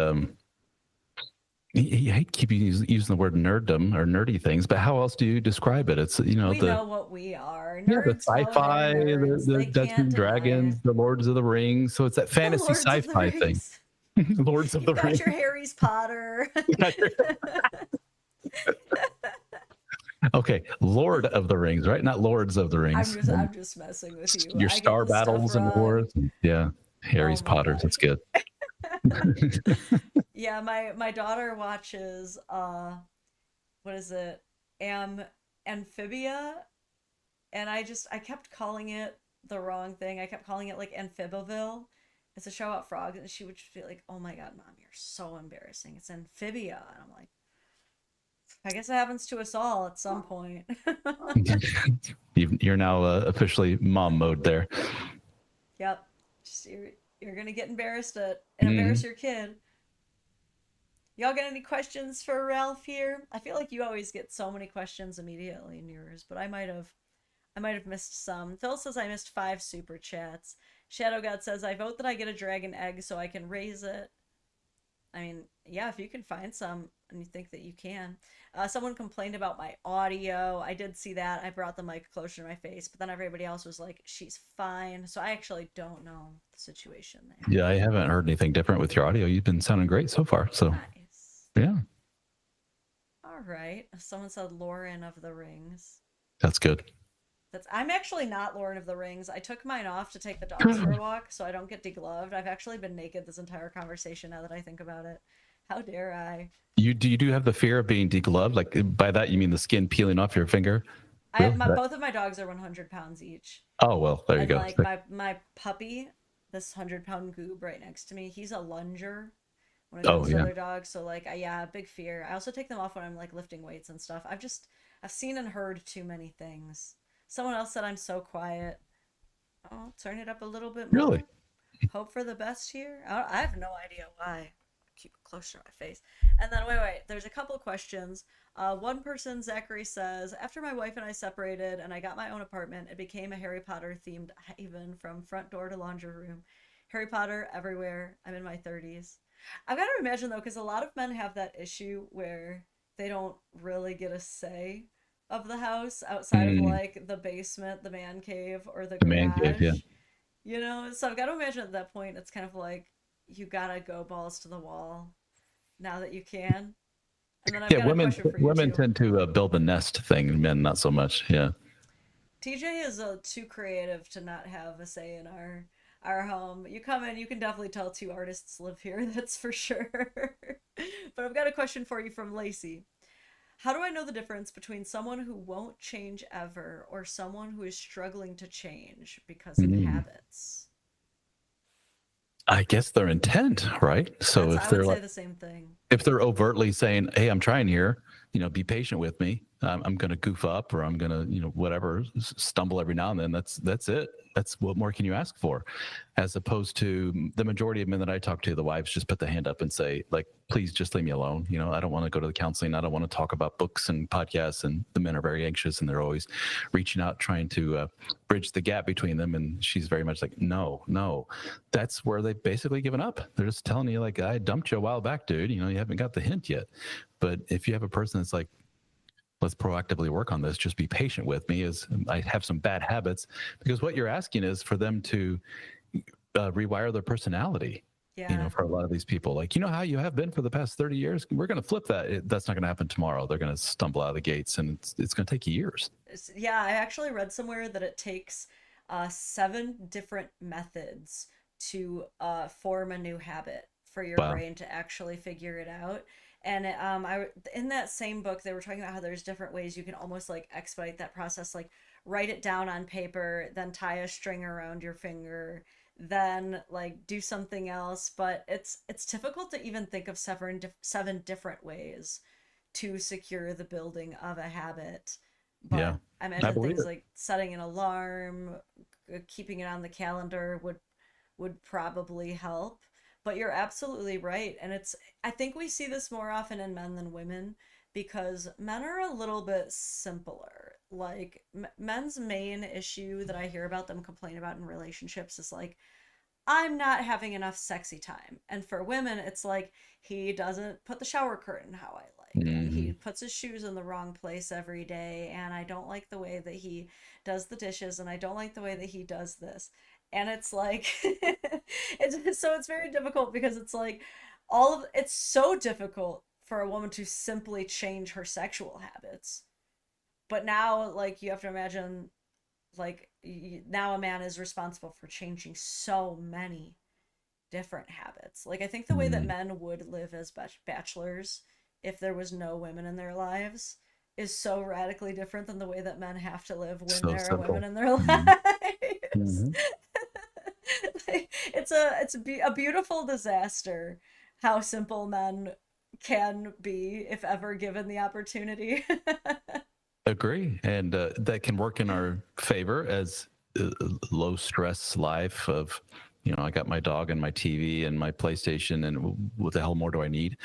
I hate keep using the word nerddom or nerdy things, but how else do you describe it? It's we know what we are. Nerds, the sci-fi, the Dungeons and Dragons, the Lords of the Rings. So it's that fantasy sci-fi thing. Lords of the Rings. Got your Harry's Potter. Okay, Lord of the Rings, right? Not Lords of the Rings. I'm just messing with you. Your star battles and wars. Yeah, Harry's Potter. That's good. Yeah, my daughter watches what is it? Amphibia, and I kept calling it the wrong thing. I kept calling it like Amphiboville. It's a show about frogs, and she would just be like, "Oh my god, Mom, you're so embarrassing. It's Amphibia." And I'm like, I guess it happens to us all at some point. You're now officially mom mode there. Yep. You're gonna get embarrassed and embarrass your kid. Y'all got any questions for Ralph here? I feel like you always get so many questions immediately in yours, but I might have I might have missed some. Phil says I missed 5 super chats. Shadow God says I vote that I get a dragon egg so I can raise it. I mean, yeah, if you can find some and you think that you can. Someone complained about my audio. I did see that. I brought the mic closer to my face, but then everybody else was like, she's fine. So I actually don't know the situation there. Yeah, I haven't heard anything different with your audio. You've been sounding great so far. So, Nice. yeah. All right. Someone said Lauren of the Rings. That's good. I'm actually not Lauren of the Rings. I took mine off to take the dogs for a walk so I don't get degloved. I've actually been naked this entire conversation now that I think about it. How dare I? You do have the fear of being degloved? Like by that you mean the skin peeling off your finger? Really? Both of my dogs are 100 pounds each. Oh well, there you go. Like my puppy, this 100-pound goob right next to me, he's a lunger when it comes to other dogs. So like, yeah, big fear. I also take them off when I'm like lifting weights and stuff. I've seen and heard too many things. Someone else said I'm so quiet. Oh, turn it up a little bit more. Really? Hope for the best here. I have no idea why. Keep it closer to my face. And then wait. There's a couple of questions. One person, Zachary, says, after my wife and I separated and I got my own apartment, it became a Harry Potter themed haven from front door to laundry room. Harry Potter everywhere. I'm in my 30s. I've got to imagine though, because a lot of men have that issue where they don't really get a say of the house outside of like the basement, the man cave, or the garage. Man cave, yeah. You know, so I've got to imagine at that point it's kind of like you gotta go balls to the wall now that you can. And then I've got a question for you women too. tend to build the nest thing, men not so much. Yeah. TJ is too creative to not have a say in our home. You come in, you can definitely tell 2 artists live here, that's for sure. But I've got a question for you from Lacey. How do I know the difference between someone who won't change ever or someone who is struggling to change because of habits? I guess their intent, right? So if they're say the same thing. If they're overtly saying, "Hey, I'm trying here, be patient with me. I'm going to goof up, or I'm going to, whatever, stumble every now and then." That's it. That's what more can you ask for? As opposed to the majority of men that I talk to, the wives just put the hand up and say, like, please just leave me alone. I don't want to go to the counseling. I don't want to talk about books and podcasts. And the men are very anxious and they're always reaching out, trying to bridge the gap between them. And she's very much like, no. That's where they've basically given up. They're just telling you, like, I dumped you a while back, dude. You haven't got the hint yet. But if you have a person that's like, let's proactively work on this, just be patient with me as I have some bad habits, because what you're asking is for them to rewire their personality. Yeah. For a lot of these people, like, how you have been for the past 30 years, we're going to flip that. That's not going to happen tomorrow. They're going to stumble out of the gates, and it's going to take years. Yeah, I actually read somewhere that it takes 7 different methods to form a new habit for your brain to actually figure it out. And in that same book, they were talking about how there's different ways you can almost like expedite that process, like write it down on paper, then tie a string around your finger, then like do something else. But it's difficult to even think of 7 different ways to secure the building of a habit. But yeah, I imagine things like setting an alarm, keeping it on the calendar would probably help. But you're absolutely right. And I think we see this more often in men than women, because men are a little bit simpler. Like men's main issue that I hear about them complain about in relationships is like, I'm not having enough sexy time. And for women, it's like, he doesn't put the shower curtain how I like. And he puts his shoes in the wrong place every day. And I don't like the way that he does the dishes. And I don't like the way that he does this. And it's like, it's very difficult, because it's like it's so difficult for a woman to simply change her sexual habits. But now, like, you have to imagine, like, now a man is responsible for changing so many different habits. Like, I think the way that men would live as bachelors if there was no women in their lives is so radically different than the way that men have to live when there are women in their lives. It's a beautiful disaster how simple men can be if ever given the opportunity. Agree. And that can work in our favor as a low stress life of You know, I got my dog and my TV and my PlayStation, and what the hell more do I need?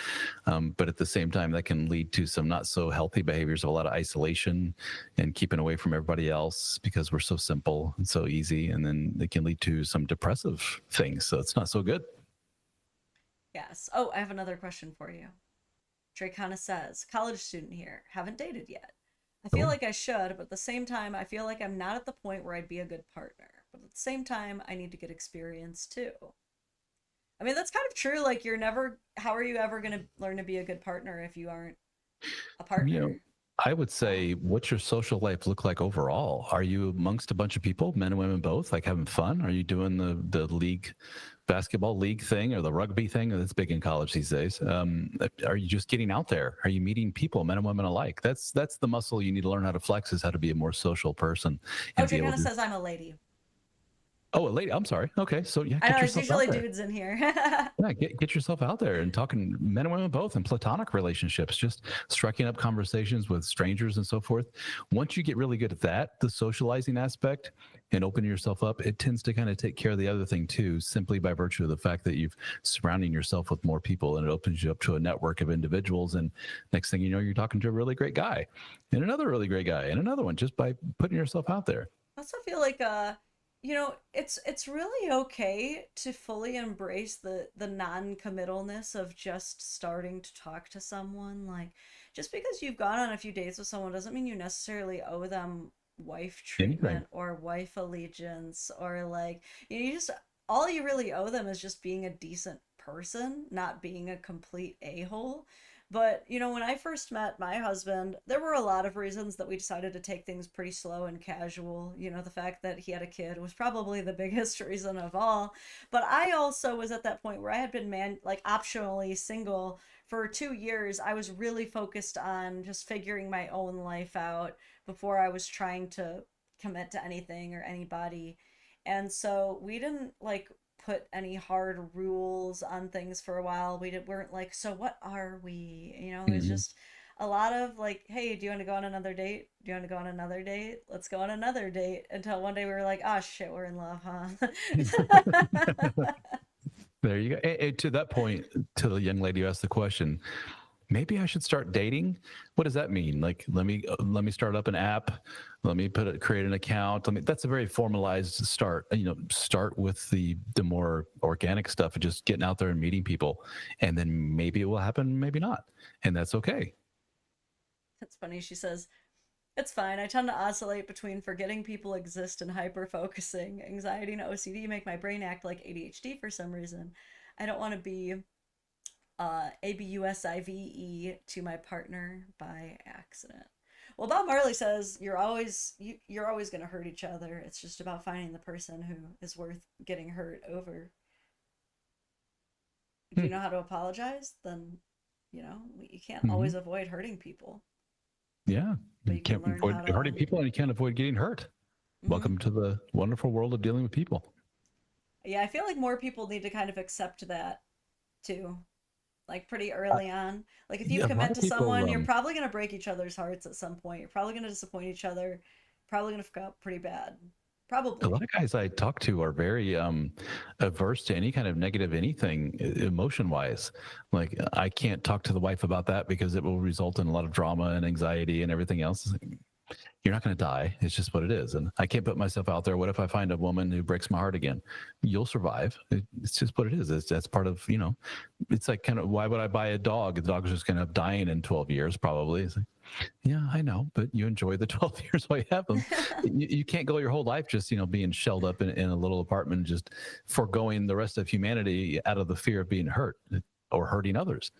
But at the same time, that can lead to some not so healthy behaviors of a lot of isolation and keeping away from everybody else because we're so simple and so easy. And then it can lead to some depressive things. So it's not so good. Yes. Oh, I have another question for you. Dracana says, college student here, haven't dated yet. I feel Oh, like I should, but at the same time, I feel like I'm not at the point where I'd be a good partner. But at the same time, I need to get experience too. I mean, that's kind of true. Like, you're never, how are you ever going to learn to be a good partner if you aren't a you know, partner? I would say, what's your social life look like overall? Are you amongst a bunch of people, men and women both, like having fun? Are you doing the league, basketball league thing or the rugby thing that's big in college these days? Are you just getting out there? Are you meeting people, men and women alike? That's the muscle you need to learn how to flex, is how to be a more social person Oh, and be able Dracana to. says I'm a lady. Oh, a lady. I'm sorry. Okay, so yeah, I get know, it's yourself out usually there. dudes in here. Yeah, get yourself out there and talking men and women both, and platonic relationships, just striking up conversations with strangers and so forth. Once you get really good at that, the socializing aspect and opening yourself up, it tends to kind of take care of the other thing too, simply by virtue of the fact that you've surrounding yourself with more people, and it opens you up to a network of individuals. And next thing you know, you're talking to a really great guy and another really great guy and another one, just by putting yourself out there. I also feel like it's really okay to fully embrace the non-committalness of just starting to talk to someone. Like, just because you've gone on a few dates with someone doesn't mean you necessarily owe them wife Anything. treatment or wife allegiance, or like, you just, all you really owe them is just being a decent person, not being a complete a-hole. But, when I first met my husband, there were a lot of reasons that we decided to take things pretty slow and casual. The fact that he had a kid was probably the biggest reason of all. But I also was at that point where I had been like optionally single for 2 years. I was really focused on just figuring my own life out before I was trying to commit to anything or anybody. And so we didn't like put any hard rules on things for a while. Weren't like, so what are we? It was Mhm. just a lot of like, hey, do you want to go on another date? Do you want to go on another date? Let's go on another date. Until one day we were like, oh shit, we're in love, huh? There you go. And to that point, to the young lady who asked the question, maybe I should start dating. What does that mean? Like, let me start up an app. Let me create an account. That's a very formalized start. Start with the more organic stuff and just getting out there and meeting people, and then maybe it will happen, maybe not, and that's okay. It's funny. She says, it's fine. I tend to oscillate between forgetting people exist and hyper focusing. Anxiety and OCD make my brain act like ADHD for some reason. I don't want to be ABUSIVE to my partner by accident. Well, Bob Marley says you're always going to hurt each other. It's just about finding the person who is worth getting hurt over. If Hmm. you know how to apologize, then you can't Hmm. always avoid hurting people, Yeah, but you you can can't learn how avoid hurting to. people, and you can't avoid getting hurt. Hmm. Welcome to the wonderful world of dealing with people. Yeah, I feel like more people need to kind of accept that too, like pretty Uh, early on. Like, if you yeah, a lot commit of to people. someone, you're probably going to break each other's hearts at some point. You're probably going to disappoint each other. Probably going to fuck up pretty bad. A lot Probably. of guys I talk to are very averse to any kind of negative anything emotion wise. Like, I can't talk to the wife about that because it will result in a lot of drama and anxiety and everything else. You're not going to die. It's just what it is. And I can't put myself out there. What if I find a woman who breaks my heart again? You'll survive. It's just what it is. That's part of, it's like, kind of, why would I buy a dog? The dog's just going to die in 12 years, probably. It's like, yeah, I know, but you enjoy the 12 years while you have them. You can't go your whole life just, being shelled up in a little apartment, just foregoing the rest of humanity out of the fear of being hurt or hurting others.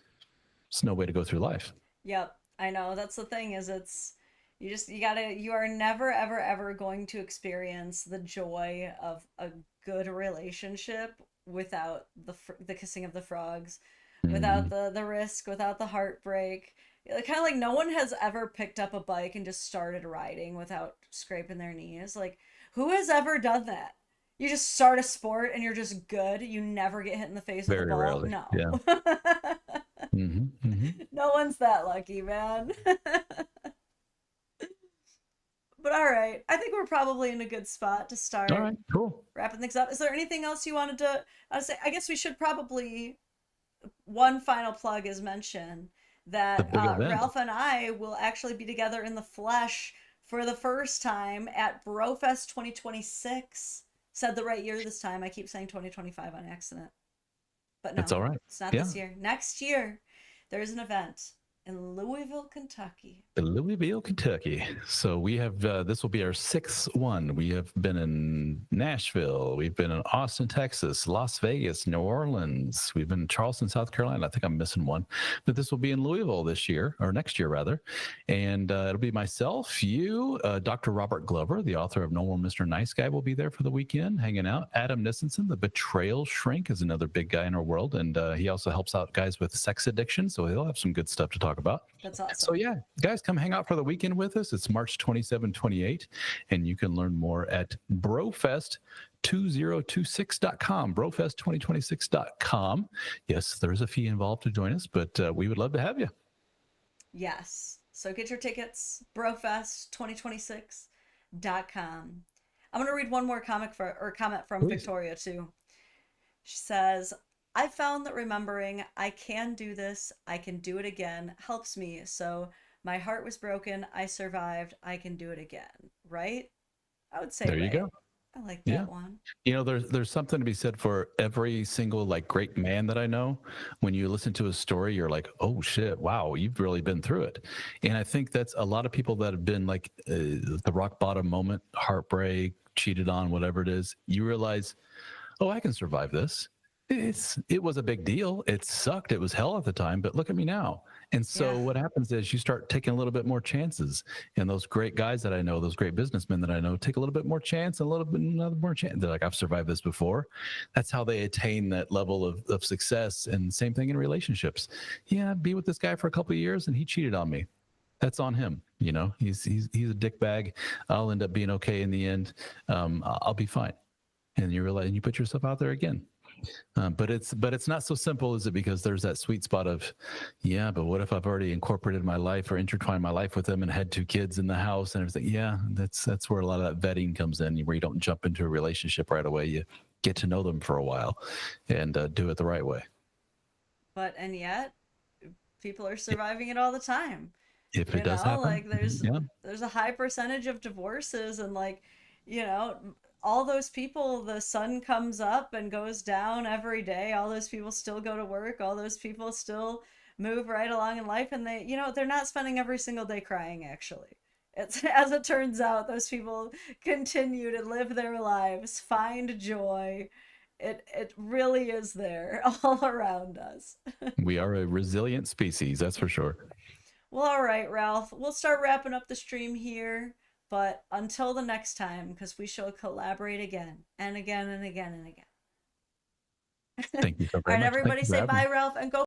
It's no way to go through life. Yep, I know. That's the thing, is you are never ever ever going to experience the joy of a good relationship without the kissing of the frogs, without Mhm. the risk, without the heartbreak. Kind of like, no one has ever picked up a bike and just started riding without scraping their knees. Like, who has ever done that? You just start a sport and you're just good. You never get hit in the face with a Very ball. rarely. No. Yeah. Hmm. Hmm. No one's that lucky, man. But all right, I think we're probably in a good spot to start All right, cool. wrapping things up. Is there anything else you wanted to say? I guess we should probably, one final plug is mention The that big event. Ralph and I will actually be together in the flesh for the first time at Brofest 2026. Said the right year this time. I keep saying 2025 on accident. But That's no, all right. it's not Yeah. this year. Next year, there's an event in Louisville, Kentucky. Louisville, Kentucky. So we have this will be our sixth one. We have been in Nashville, we've been in Austin, Texas, Las Vegas, New Orleans, we've been in Charleston, South Carolina. I think I'm missing one, but this will be in Louisville this year, or next year rather. And it'll be myself, you, Dr. Robert Glover, the author of No More Mr. Nice Guy, will be there for the weekend hanging out. Adam Nissenson, the betrayal shrink, is another big guy in our world, and he also helps out guys with sex addiction, so he'll have some good stuff to talk about. That's awesome. So yeah, guys, come hang out for the weekend with us. It's March 27, 28, and you can learn more at brofest2026.com, brofest2026.com. Yes, there's a fee involved to join us, but we would love to have you. Yes. So get your tickets, brofest2026.com. I'm going to read one more comment from Please. Victoria too. She says, I found that remembering I can do this, I can do it again helps me. So my heart was broken, I survived, I can do it again. Right? I would say There you right. go. I like that Yeah. one. You know, there's something to be said for every single like great man that I know. When you listen to a story, you're like, oh shit, wow, you've really been through it. And I think that's a lot of people that have been like the rock bottom moment, heartbreak, cheated on, whatever it is. You realize, oh, I can survive this. It was a big deal. It sucked. It was hell at the time, but look at me now. And so Yeah. what happens is you start taking a little bit more chances. And those great guys that I know, those great businessmen that I know, take a little bit more chance, another more chance. They're like, I've survived this before. That's how they attain that level of success. And same thing in relationships. Yeah, I'd be with this guy for a couple of years and he cheated on me. That's on him. You know, he's a dick bag. I'll end up being okay in the end. I'll be fine. And you realize, and you put yourself out there again. But it's not so simple, is it? Because there's that sweet spot of, yeah, but what if I've already incorporated my life or intertwined my life with them and had 2 kids in the house and everything? Yeah, that's where a lot of that vetting comes in, where you don't jump into a relationship right away. You get to know them for a while and do it the right way. And yet people are surviving it all the time. If it does happen, like there's a high percentage of divorces, and like, all those people, the sun comes up and goes down every day. All those people still go to work. All those people still move right along in life, and they're not spending every single day crying. Actually, it's, as it turns out, those people continue to live their lives, find joy. It really is there all around us. we are a resilient species, that's for sure. Well, all right, Ralph. We'll start wrapping up the stream here. But until the next time, because we shall collaborate again and again and again and again. Thank you so All very right, much. everybody say bye, Ralph, and go